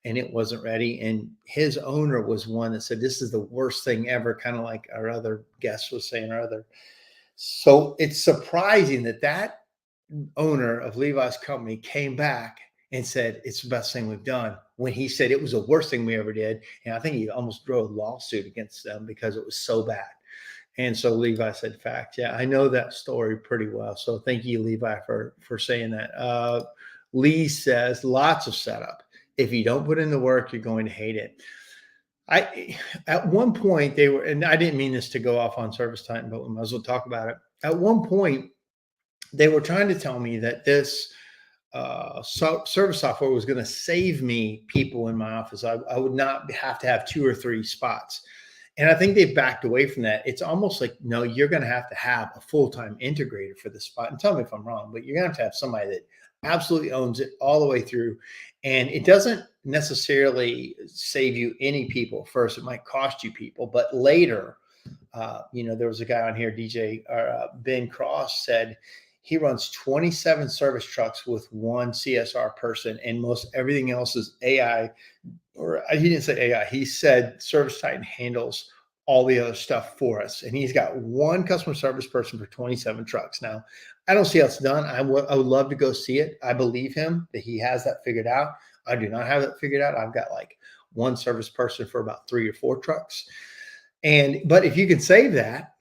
and it wasn't ready. And his owner was one that said, this is the worst thing ever, kind of like our other guest was saying, our other. So it's surprising that that owner of Levi's company came back and said, it's the best thing we've done, when he said it was the worst thing we ever did. And I think he almost drove a lawsuit against them because it was so bad. And so Levi said, fact. Yeah, I know that story pretty well. So thank you, Levi, for saying that. Lee says, lots of setup. If you don't put in the work, you're going to hate it. At one point they were, and I didn't mean this to go off on service time, but we might as well talk about it. At one point, they were trying to tell me that this service software was going to save me people in my office. I would not have to have 2 or 3 spots. And I think they've backed away from that. It's almost like, no, you're going to have a full-time integrator for this spot. And tell me if I'm wrong, but you're going to have somebody that absolutely owns it all the way through. And it doesn't necessarily save you any people. First, it might cost you people, but later, there was a guy on here, DJ Ben Cross, said he runs 27 service trucks with one CSR person, and most everything else is AI. Or he didn't say AI. He said Service Titan handles all the other stuff for us. And he's got one customer service person for 27 trucks. Now, I don't see how it's done. I would love to go see it. I believe him that he has that figured out. I do not have that figured out. I've got like one service person for about 3 or 4 trucks. But if you can save that,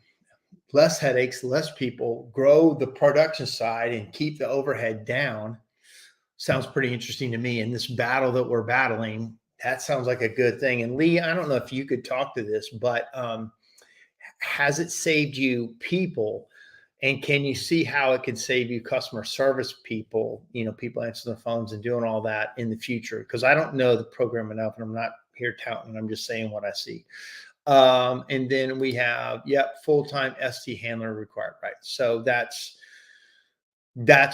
less headaches, less people, grow the production side and keep the overhead down, sounds pretty interesting to me. In this battle that we're battling, that sounds like a good thing. And Lee, I don't know if you could talk to this, but has it saved you people? And can you see how it could save you customer service people, people answering the phones and doing all that in the future? Because I don't know the program enough, and I'm not here touting. I'm just saying what I see. And then we have, full-time ST handler required, right? So that's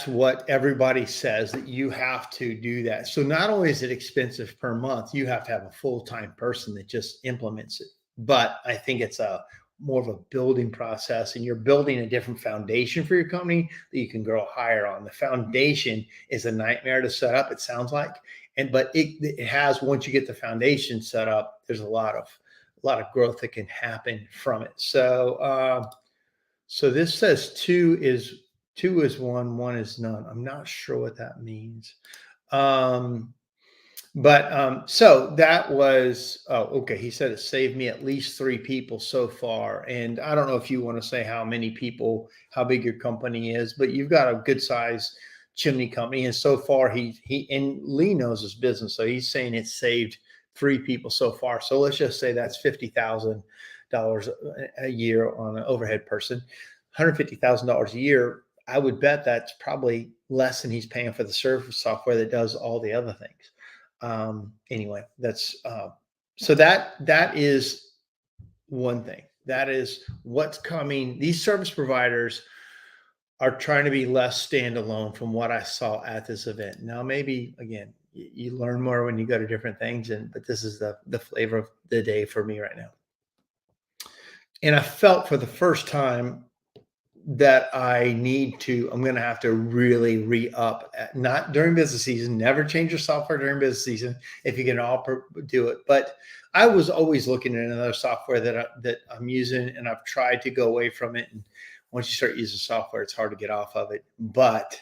what everybody says, that you have to do that. So not only is it expensive per month, you have to have a full-time person that just implements it. But I think it's more of a building process, and you're building a different foundation for your company that you can grow higher on. The foundation is a nightmare to set up, it sounds like. But it has, once you get the foundation set up, there's a lot of growth that can happen from it. So this says 2 is 1, 1 is none. I'm not sure what that means. So that was, okay. He said it saved me at least 3 people so far. And I don't know if you want to say how many people, how big your company is, but you've got a good size chimney company. And so far and Lee knows his business. So he's saying it saved 3 people so far. So let's just say that's $50,000 a year on an overhead person, $150,000 a year. I would bet that's probably less than he's paying for the service software that does all the other things. Anyway, that's so that is one thing. That is what's coming. These service providers are trying to be less standalone from what I saw at this event. Now, maybe again, you learn more when you go to different things, but this is the flavor of the day for me right now. And I felt for the first time that I'm going to have to really re-up, not during business season, never change your software during business season if you can all do it. But I was always looking at another software that I'm using, and I've tried to go away from it. And once you start using software, it's hard to get off of it. But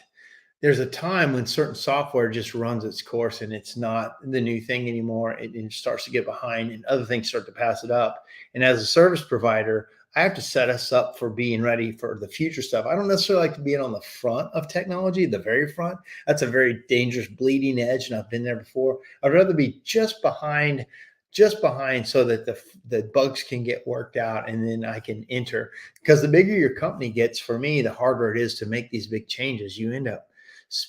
there's a time when certain software just runs its course and it's not the new thing anymore. It starts to get behind and other things start to pass it up. And as a service provider, I have to set us up for being ready for the future stuff. I don't necessarily like to be on the front of technology, the very front. That's a very dangerous bleeding edge, and I've been there before. I'd rather be just behind so that the bugs can get worked out and then I can enter. Because the bigger your company gets, for me, the harder it is to make these big changes. You end up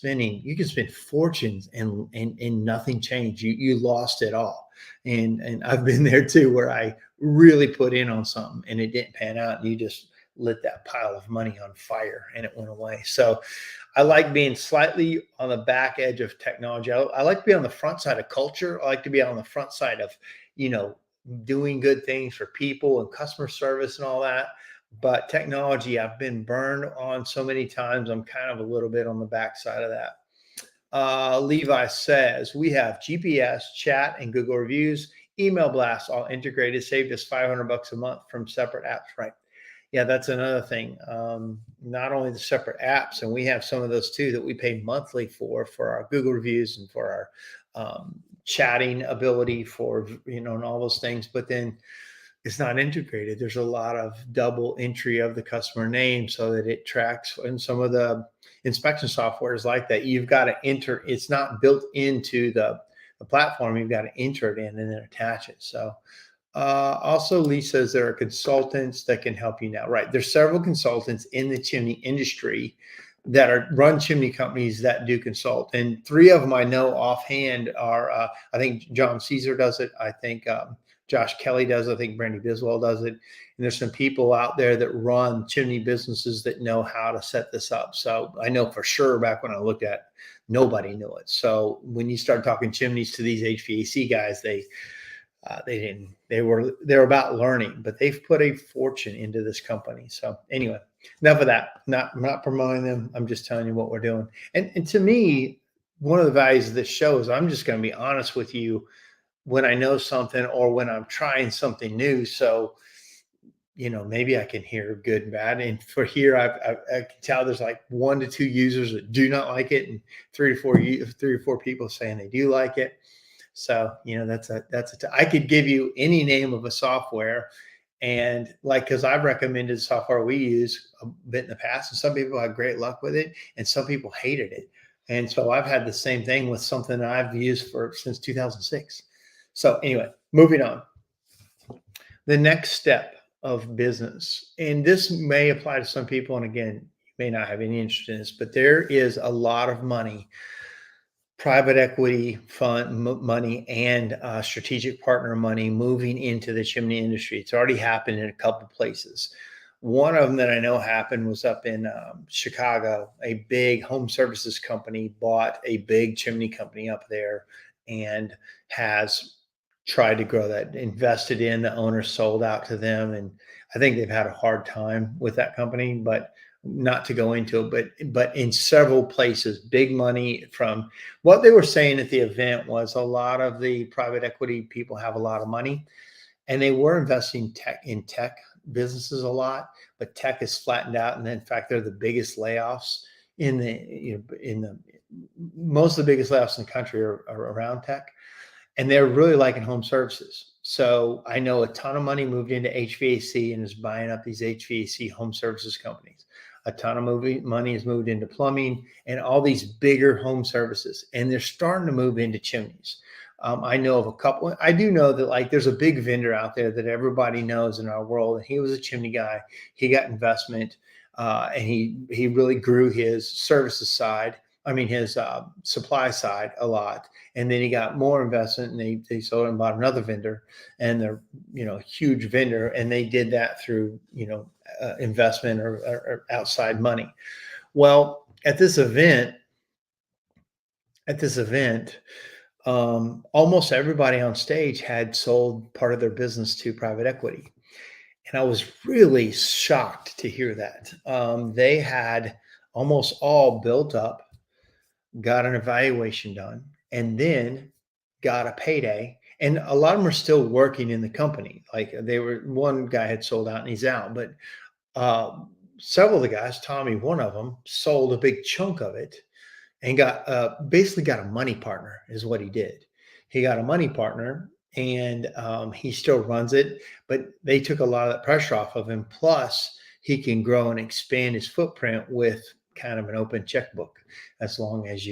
you can spend fortunes and nothing changed. You lost it all. And I've been there too, where I really put in on something and it didn't pan out, and you just lit that pile of money on fire and it went away. So I like being slightly on the back edge of technology. I like to be on the front side of culture. I like to be on the front side of, doing good things for people and customer service and all that. But technology, I've been burned on so many times. I'm kind of a little bit on the backside of that. Levi says we have GPS, chat, and Google reviews, email blasts, all integrated. Saved us $500 a month from separate apps. Right? Yeah, that's another thing. Not only the separate apps, and we have some of those too that we pay monthly for our Google reviews and for our chatting ability for and all those things. But then it's not integrated. There's a lot of double entry of the customer name so that it tracks. And some of the inspection software is like that. You've got to enter, it's not built into the platform. You've got to enter it in and then attach it. So also, Lee says there are consultants that can help you now. Right. There's several consultants in the chimney industry that are run chimney companies that do consult. And three of them I know offhand are, I think John Caesar does it. I think Josh Kelly does. I think Brandy Biswell does it. And there's some people out there that run chimney businesses that know how to set this up. So I know for sure back when I looked at, nobody knew it. So when you start talking chimneys to these HVAC guys, they're about learning, but they've put a fortune into this company. So anyway, enough of that. I'm not promoting them. I'm just telling you what we're doing. And to me, one of the values of this show is I'm just going to be honest with you when I know something or when I'm trying something new. So, maybe I can hear good and bad. And for here, I can tell there's like 1 to 2 users that do not like it, and 3 or 4 people saying they do like it. So, I could give you any name of a software, and because I've recommended software we use a bit in the past, and some people had great luck with it and some people hated it. And so I've had the same thing with something that I've used since 2006. So anyway, moving on. The next step of business, and this may apply to some people, and again, you may not have any interest in this, but there is a lot of money, private equity fund money and strategic partner money moving into the chimney industry. It's already happened in a couple places. One of them that I know happened was up in Chicago. A big home services company bought a big chimney company up there and has tried to grow that, invested in, the owner sold out to them. And I think they've had a hard time with that company, but not to go into it, but in several places, big money. From what they were saying at the event was a lot of the private equity people have a lot of money and they were investing in tech businesses a lot, but tech is flattened out. And in fact, they're the biggest layoffs most of the biggest layoffs in the country are around tech. And they're really liking home services. So I know a ton of money moved into HVAC and is buying up these HVAC home services companies. A ton of money has moved into plumbing and all these bigger home services. And they're starting to move into chimneys. I know of a couple. I do know that there's a big vendor out there that everybody knows in our world. And he was a chimney guy. He got investment and he really grew his services side. I mean, his supply side a lot. And then he got more investment and they sold and bought another vendor, and they're, huge vendor. And they did that through, investment or outside money. Well, at this event, almost everybody on stage had sold part of their business to private equity. And I was really shocked to hear that. They had almost all built up, got an evaluation done, and then got a payday. And a lot of them are still working in the company. One guy had sold out and he's out, but several of the guys, Tommy, one of them, sold a big chunk of it and basically got a money partner is what he did. He got a money partner and he still runs it, but they took a lot of that pressure off of him. Plus he can grow and expand his footprint with kind of an open checkbook, as long as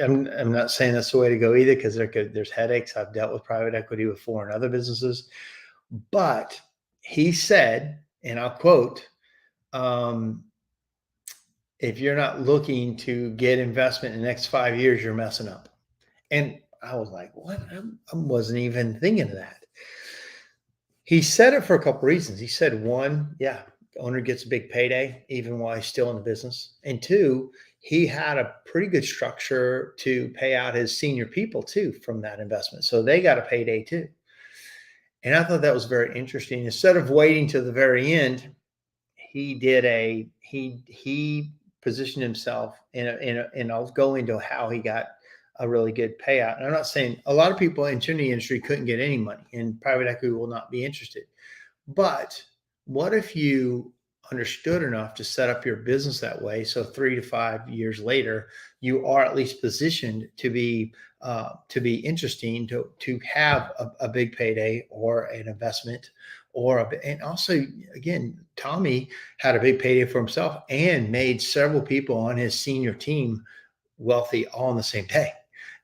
I'm not saying that's the way to go either, because there's headaches. I've dealt with private equity before and other businesses, but he said, and I'll quote, if you're not looking to get investment in the next 5 years, you're messing up. And I was like, what? I wasn't even thinking of that. He said it for a couple of reasons. He said, one, yeah, the owner gets a big payday even while he's still in the business. And two, he had a pretty good structure to pay out his senior people too from that investment. So they got a payday too. And I thought that was very interesting. Instead of waiting to the very end he positioned himself and I'll go into how he got a really good payout. And I'm not saying a lot of people in the industry couldn't get any money, and private equity will not be interested. But what if you understood enough to set up your business that way? So 3 to 5 years later, you are at least positioned to be interesting, to have a big payday or an investment, and also again, Tommy had a big payday for himself and made several people on his senior team wealthy all in the same day.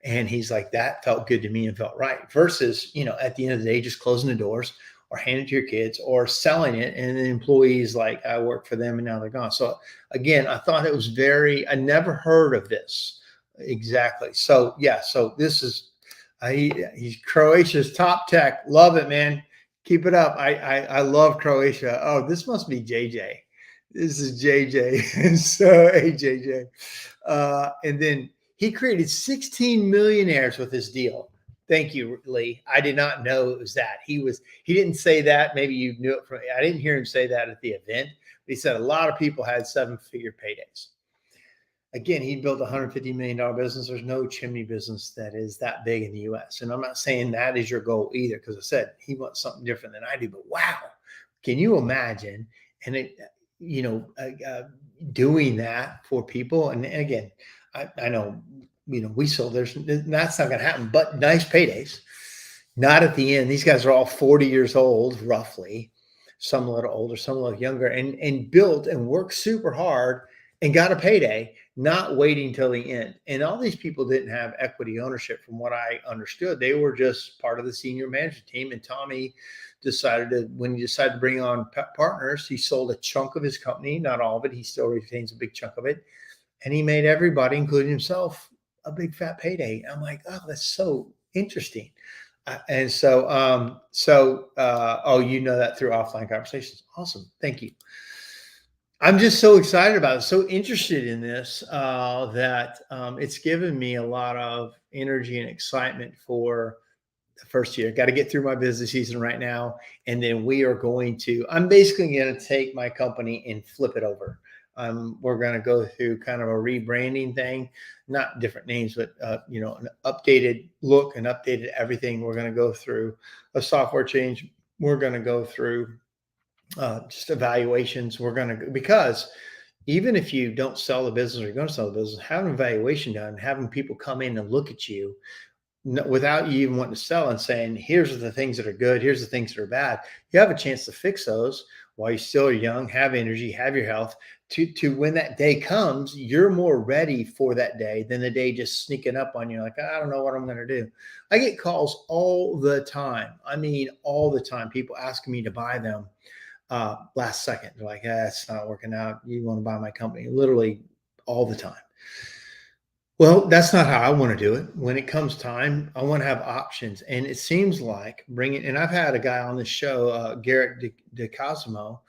And he's like, that felt good to me and felt right. Versus, at the end of the day, just closing the doors or handing it to your kids or selling it. And the employees like, I work for them and now they're gone. So again, I thought it was I never heard of this exactly. So yeah, so this is, he's Croatia's top tech. Love it, man. Keep it up. I love Croatia. Oh, this must be JJ. This is JJ. So, hey, JJ. And then he created 16 millionaires with this deal. Thank you, Lee. I did not know it was that. He didn't say that. Maybe you knew it from, I didn't hear him say that at the event. But he said a lot of people had 7-figure paydays. Again, he built a $150 million business. There's no chimney business that is that big in the US. And I'm not saying that is your goal either, because I said he wants something different than I do. But wow, can you imagine? And doing that for people. And again, I know, we sold, that's not going to happen, but nice paydays, not at the end. These guys are all 40 years old, roughly, some a little older, some a little younger, and built and worked super hard and got a payday, not waiting till the end. And all these people didn't have equity ownership from what I understood. They were just part of the senior management team. And Tommy when he decided to bring on partners, he sold a chunk of his company, not all of it. He still retains a big chunk of it. And he made everybody, including himself, a big fat payday. I'm like, oh, that's so interesting. And so, you know that through offline conversations. Awesome. Thank you. I'm just so excited about it, so interested in this, that it's given me a lot of energy and excitement for the first year. Got to get through my busy season right now. And then I'm basically going to take my company and flip it over. We're going to go through kind of a rebranding thing, not different names, but, an updated look and updated everything. We're going to go through a software change. We're going to go through just evaluations. Because even if you don't sell the business or you're going to sell the business, have an evaluation done, having people come in and look at you without you even wanting to sell and saying, here's the things that are good, here's the things that are bad. You have a chance to fix those while you still are young, have energy, have your health, to when that day comes, you're more ready for that day than the day just sneaking up on you. Like, I don't know what I'm going to do. I get calls all the time. I mean, all the time. People asking me to buy them last second. They're like, it's not working out. You want to buy my company? Literally all the time. Well, that's not how I want to do it. When it comes time, I want to have options. And it seems like and I've had a guy on the show, Garrett DeCosimo.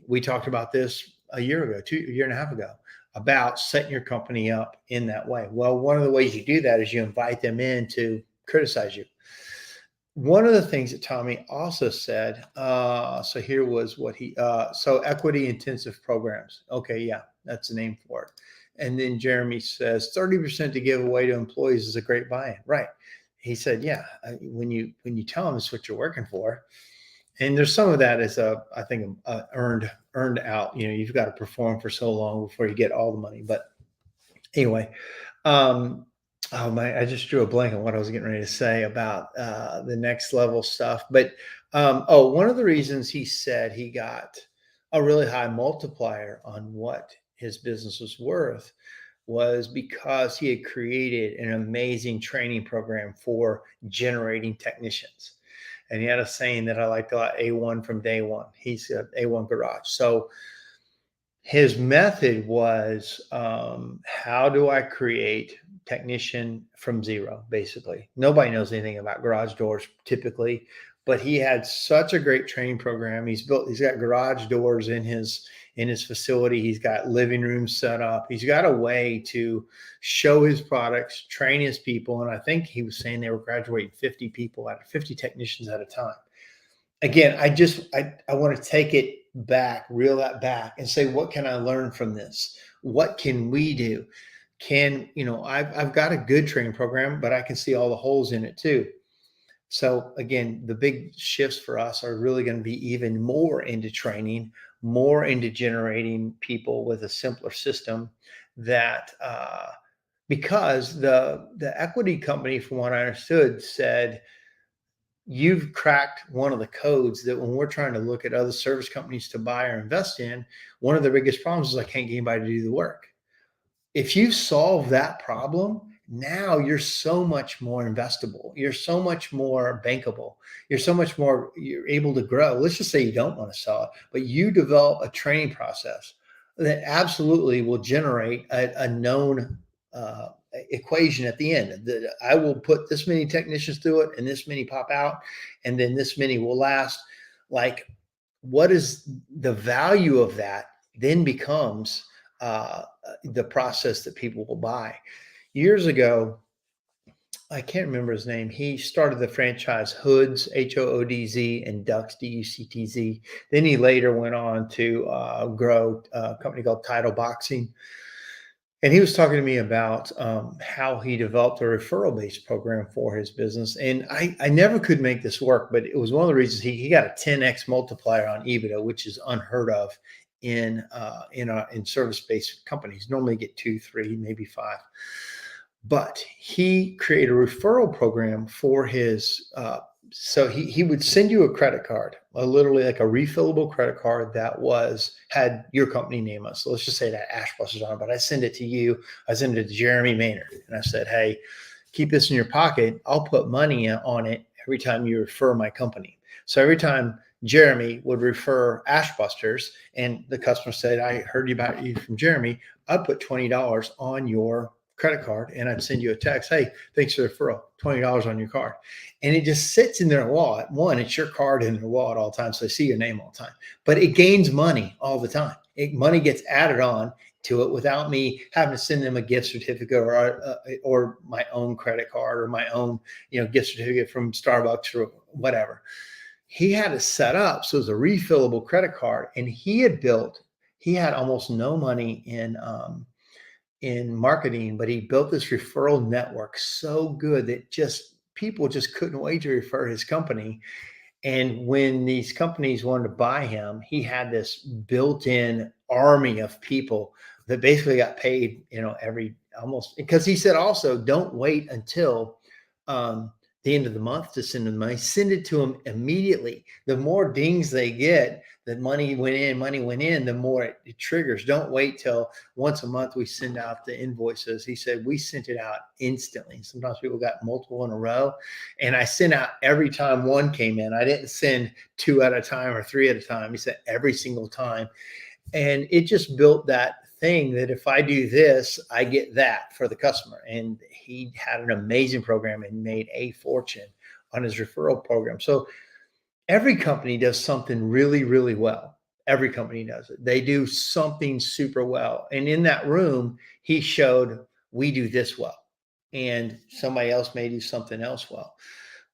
We talked about this a year and a half ago, about setting your company up in that way. Well, one of the ways you do that is you invite them in to criticize you. One of the things that Tommy also said, so here was what so equity intensive programs. Okay, yeah, that's the name for it. And then Jeremy says 30% to give away to employees is a great buy-in. Right. He said, yeah, when you tell them it's what you're working for, and there's some of that is I think earned out. You've got to perform for so long before you get all the money. But anyway, I just drew a blank on what I was getting ready to say about the next level stuff. But one of the reasons he said he got a really high multiplier on what his business was worth was because he had created an amazing training program for generating technicians. And he had a saying that I liked a lot, A1 from day one. He said A1 garage. So his method was, how do I create technician from zero? Basically, nobody knows anything about garage doors typically, but he had such a great training program. He's got garage doors in his facility. He's got living rooms set up. He's got a way to show his products, train his people. And I think he was saying they were graduating 50 technicians at a time. Again, I want to take it back, reel that back and say, what can I learn from this? What can we do? I've got a good training program, but I can see all the holes in it too. So again, the big shifts for us are really going to be even more into training, more into generating people with a simpler system that because the equity company, from what I understood, said you've cracked one of the codes that when we're trying to look at other service companies to buy or invest in, one of the biggest problems is I can't get anybody to do the work. If you solve that problem, now you're so much more investable. You're so much more bankable. You're able to grow. Let's just say you don't want to sell it, but you develop a training process that absolutely will generate a known equation at the end. That I will put this many technicians through it and this many pop out, and then this many will last. Like, what is the value of that then becomes the process that people will buy. Years ago, I can't remember his name. He started the franchise Hoods, Hoodz, and Ducks, Ductz. Then he later went on to grow a company called Title Boxing. And he was talking to me about how he developed a referral based program for his business. And I never could make this work, but it was one of the reasons he got a 10x multiplier on EBITDA, which is unheard of in service based companies. Normally get 2, 3, maybe 5. But he created a referral program for his. So he would send you a credit card, literally like a refillable credit card that had your company name on it. So let's just say that Ashbusters on it, but I send it to you. I send it to Jeremy Maynard, and I said, hey, keep this in your pocket. I'll put money on it every time you refer my company. So every time Jeremy would refer Ashbusters, and the customer said, I heard about you from Jeremy, I'd put $20 on your credit card, and I'd send you a text, hey, thanks for the referral, $20 on your card. And it just sits in their wallet. One, it's your card in their wallet all the time, so they see your name all the time. But it gains money all the time. Money gets added on to it without me having to send them a gift certificate or my own credit card or my own gift certificate from Starbucks or whatever. He had it set up so it was a refillable credit card, and he had almost no money in marketing, but he built this referral network so good that people just couldn't wait to refer his company. And when these companies wanted to buy him, he had this built-in army of people that basically got paid, every almost, because he said also, don't wait until the end of the month to send them money. Send it to them immediately. The more dings they get that money went in, the more it triggers. Don't wait till once a month we send out the invoices. He said we sent it out instantly. Sometimes people got multiple in a row, and I sent out every time one came in. I didn't send 2 at a time or 3 at a time. He said every single time. And it just built that thing that if I do this, I get that for the customer. And he had an amazing program and made a fortune on his referral program. So every company does something really, really well. Every company does it. They do something super well. And in that room, he showed we do this well. And somebody else may do something else well.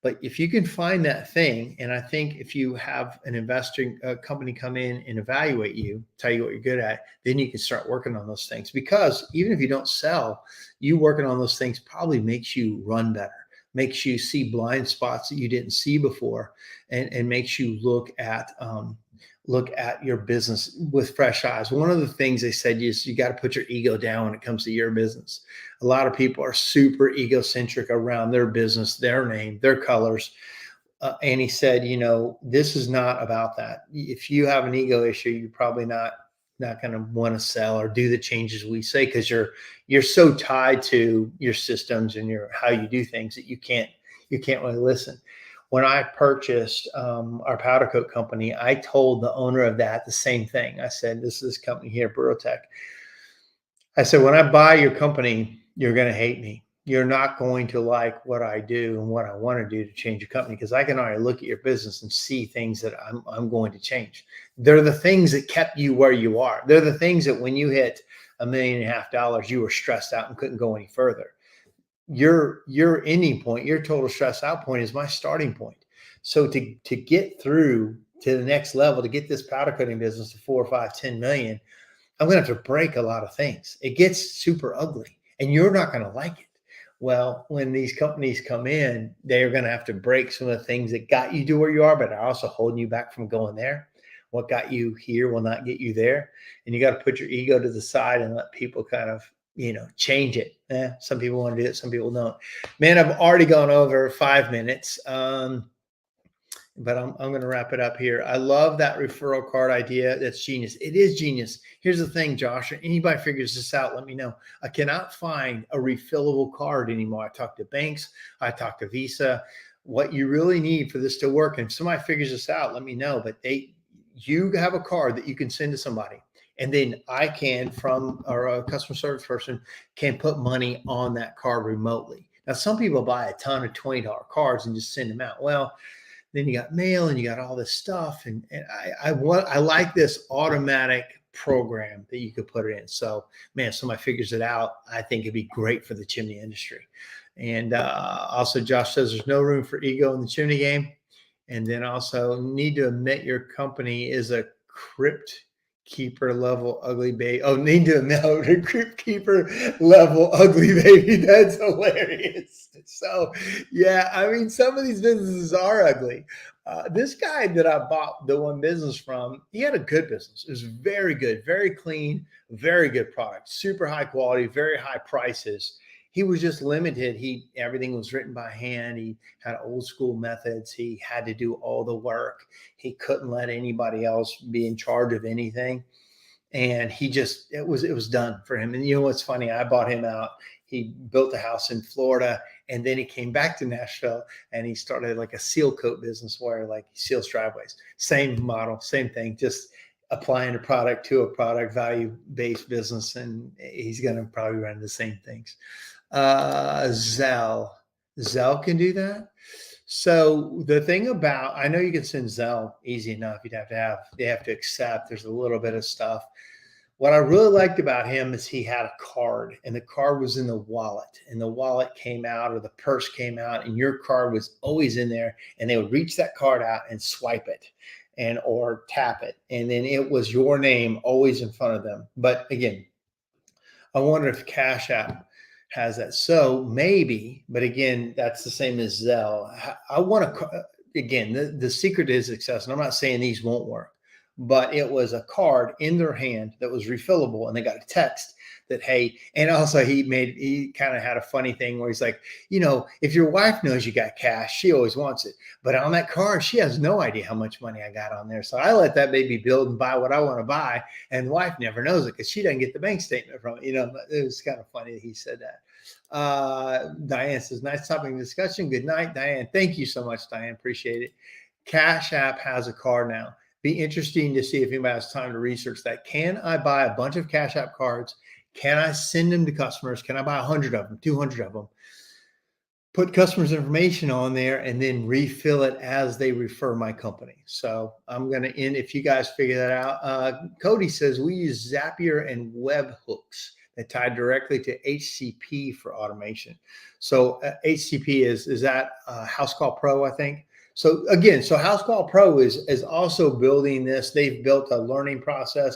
But if you can find that thing, and I think if you have an investing company come in and evaluate you, tell you what you're good at, then you can start working on those things. Because even if you don't sell, you working on those things probably makes you run better, makes you see blind spots that you didn't see before, and makes you look at your business with fresh eyes. One of the things they said is you got to put your ego down when it comes to your business. A lot of people are super egocentric around their business, their name, their colors. And he said, this is not about that. If you have an ego issue, you're probably not going to want to sell or do the changes we say, because you're so tied to your systems and how you do things that you can't really listen. When I purchased our powder coat company, I told the owner of that the same thing. I said, this is this company here, Burotech. I said, when I buy your company, you're going to hate me. You're not going to like what I do and what I want to do to change your company, because I can already look at your business and see things that I'm going to change. They're the things that kept you where you are. They're the things that when you hit $1.5 million, you were stressed out and couldn't go any further. Your ending point, your total stress out point is my starting point. So to get through to the next level, to get this powder coating business to 4 or 5, 10 million, I'm going to have to break a lot of things. It gets super ugly and you're not going to like it. Well, when these companies come in, they're going to have to break some of the things that got you to where you are, but are also holding you back from going there. What got you here will not get you there. And you got to put your ego to the side and let people kind of, change it. Some people want to do it. Some people don't. Man, I've already gone over 5 minutes. But I'm going to wrap it up here. I love that referral card idea. That's genius. It is genius. Here's the thing, Josh. If anybody figures this out, let me know. I cannot find a refillable card anymore. I talked to banks. I talked to Visa. What you really need for this to work, and if somebody figures this out, let me know. But you have a card that you can send to somebody. And then I can, or a customer service person can put money on that card remotely. Now, some people buy a ton of $20 cards and just send them out. Well, then you got mail and you got all this stuff. And I like this automatic program that you could put it in. So, man, if somebody figures it out, I think it'd be great for the chimney industry. And also, Josh says there's no room for ego in the chimney game. And then also need to admit your company is a crypt keeper level ugly baby. Oh, need to know the crypt keeper level ugly baby. That's hilarious. So, yeah, I mean, some of these businesses are ugly. This guy that I bought the one business from, he had a good business. It was very good, very clean, very good product, super high quality, very high prices. He was just limited. Everything was written by hand. He had old school methods. He had to do all the work. He couldn't let anybody else be in charge of anything. And it was done for him. And you know what's funny? I bought him out. He built a house in Florida, and then he came back to Nashville and he started like a seal coat business where like he seals driveways. Same model, same thing, just applying a product to a product value-based business. And he's going to probably run the same things. Zelle can do that. So the thing about, I know you can send Zelle easy enough. They have to accept. There's a little bit of stuff. What I really liked about him is he had a card, and the card was in the wallet, and the wallet came out, or the purse came out, and your card was always in there, and they would reach that card out and swipe it or tap it. And then it was your name always in front of them. But again, I wonder if Cash App has that. So maybe, but again, that's the same as Zelle. I want to, again, the secret is success. And I'm not saying these won't work, but it was a card in their hand that was refillable, and they got a text that, hey, and also he kind of had a funny thing where he's like, if your wife knows you got cash, she always wants it. But on that card, she has no idea how much money I got on there. So I let that baby build and buy what I want to buy. And the wife never knows it because she doesn't get the bank statement from it. It was kind of funny that he said that. Diane says, nice topic of discussion. Good night, Diane. Thank you so much, Diane. Appreciate it. Cash App has a card now. Be interesting to see if anybody has time to research that. Can I buy a bunch of Cash App cards? Can I send them to customers? Can I buy 100 of them, 200 of them? Put customers' information on there and then refill it as they refer my company. So I'm going to end, if you guys figure that out. Cody says we use Zapier and webhooks that tie directly to HCP for automation. So HCP is that House Call Pro, I think. So again, House Call Pro is also building this. They've built a learning process,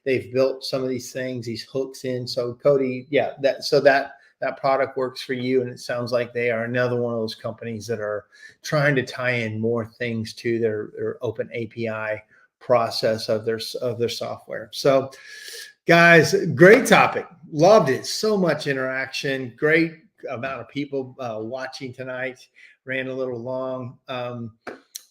they've built some of these things, these hooks in. So Cody, yeah, that product works for you. And it sounds like they are another one of those companies that are trying to tie in more things to their open API process of their software. So guys, great topic. Loved it. So much interaction. Great amount of people watching tonight. Ran a little long.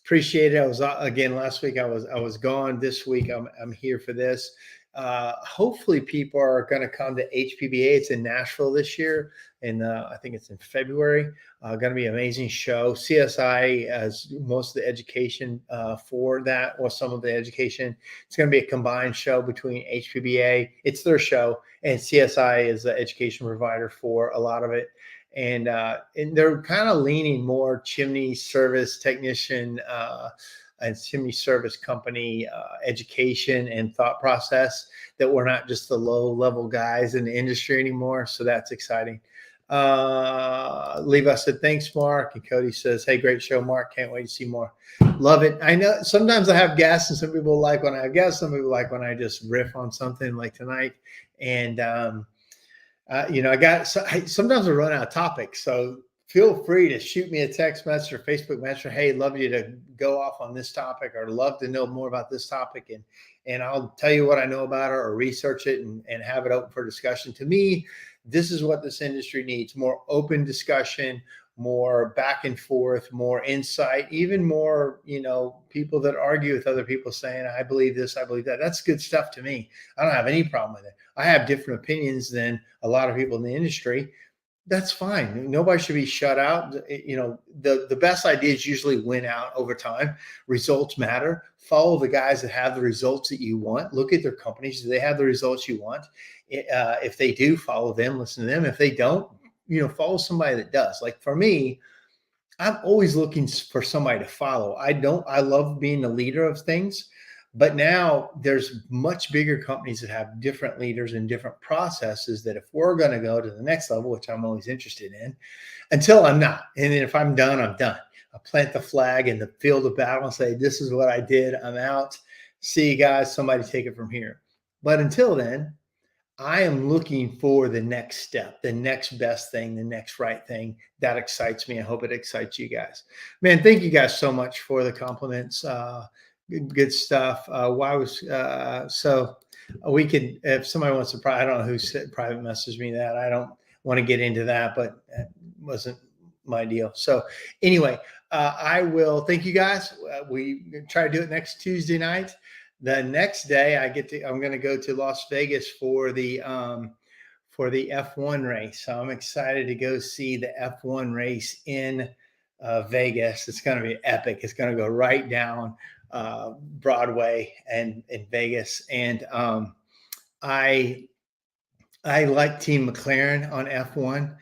Appreciate it. I was again last week. I was gone. This week I'm here for this. Hopefully people are going to come to HPBA. It's in Nashville this year, and I think it's in February. Going to be an amazing show. CSI has most of the education for that, or some of the education. It's going to be a combined show between HPBA. It's their show, and CSI is the education provider for a lot of it. And they're kind of leaning more chimney service technician and chimney service company education and thought process, that we're not just the low level guys in the industry anymore. So that's exciting. Levi said, thanks, Mark. And Cody says, hey, great show, Mark. Can't wait to see more. Love it. I know sometimes I have guests, and some people like when I have guests. Some people like when I just riff on something like tonight. And, sometimes I run out of topics. So feel free to shoot me a text message or Facebook message. Hey, love you to go off on this topic, or love to know more about this topic. And I'll tell you what I know about it, or research it and have it open for discussion. To me, this is what this industry needs: more open discussion, more back and forth, more insight, even more, people that argue with other people saying, I believe this, I believe that. That's good stuff to me. I don't have any problem with it. I have different opinions than a lot of people in the industry. That's fine. Nobody should be shut out. The best ideas usually win out over time. Results matter. Follow the guys that have the results that you want. Look at their companies. Do they have the results you want? If they do, follow them, listen to them. If they don't, follow somebody that does. Like for me, I'm always looking for somebody to follow. I love being the leader of things, but now there's much bigger companies that have different leaders and different processes that if we're going to go to the next level, which I'm always interested in, until I'm not. And then if I'm done, I'm done. I plant the flag in the field of battle and say, this is what I did. I'm out. See you guys. Somebody take it from here. But until then, I am looking for the next step, the next best thing, the next right thing. That excites me. I hope it excites you guys. Man, thank you guys so much for the compliments. Good stuff. So we could, if somebody wants to, I don't know who said private messaged me that. I don't want to get into that, but it wasn't my deal. So anyway, I will thank you guys. We try to do it next Tuesday night. The next day I'm going to go to Las Vegas for the F1 race. So I'm excited to go see the F1 race in Vegas. It's going to be epic. It's going to go right down Broadway and in Vegas. And I like Team McLaren on F1.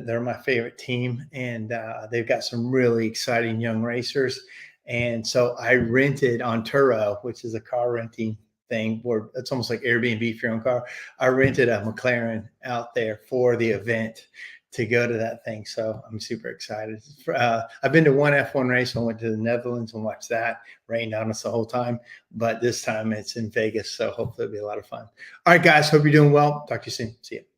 They're my favorite team, and they've got some really exciting young racers. And so I rented on Turo, which is a car renting thing where it's almost like Airbnb for your own car. I rented a McLaren out there for the event to go to that thing. So I'm super excited. I've been to one F1 race. I went to the Netherlands and watched that. Rained on us the whole time, but this time it's in Vegas. So hopefully it'll be a lot of fun. All right, guys, hope you're doing well. Talk to you soon. See you.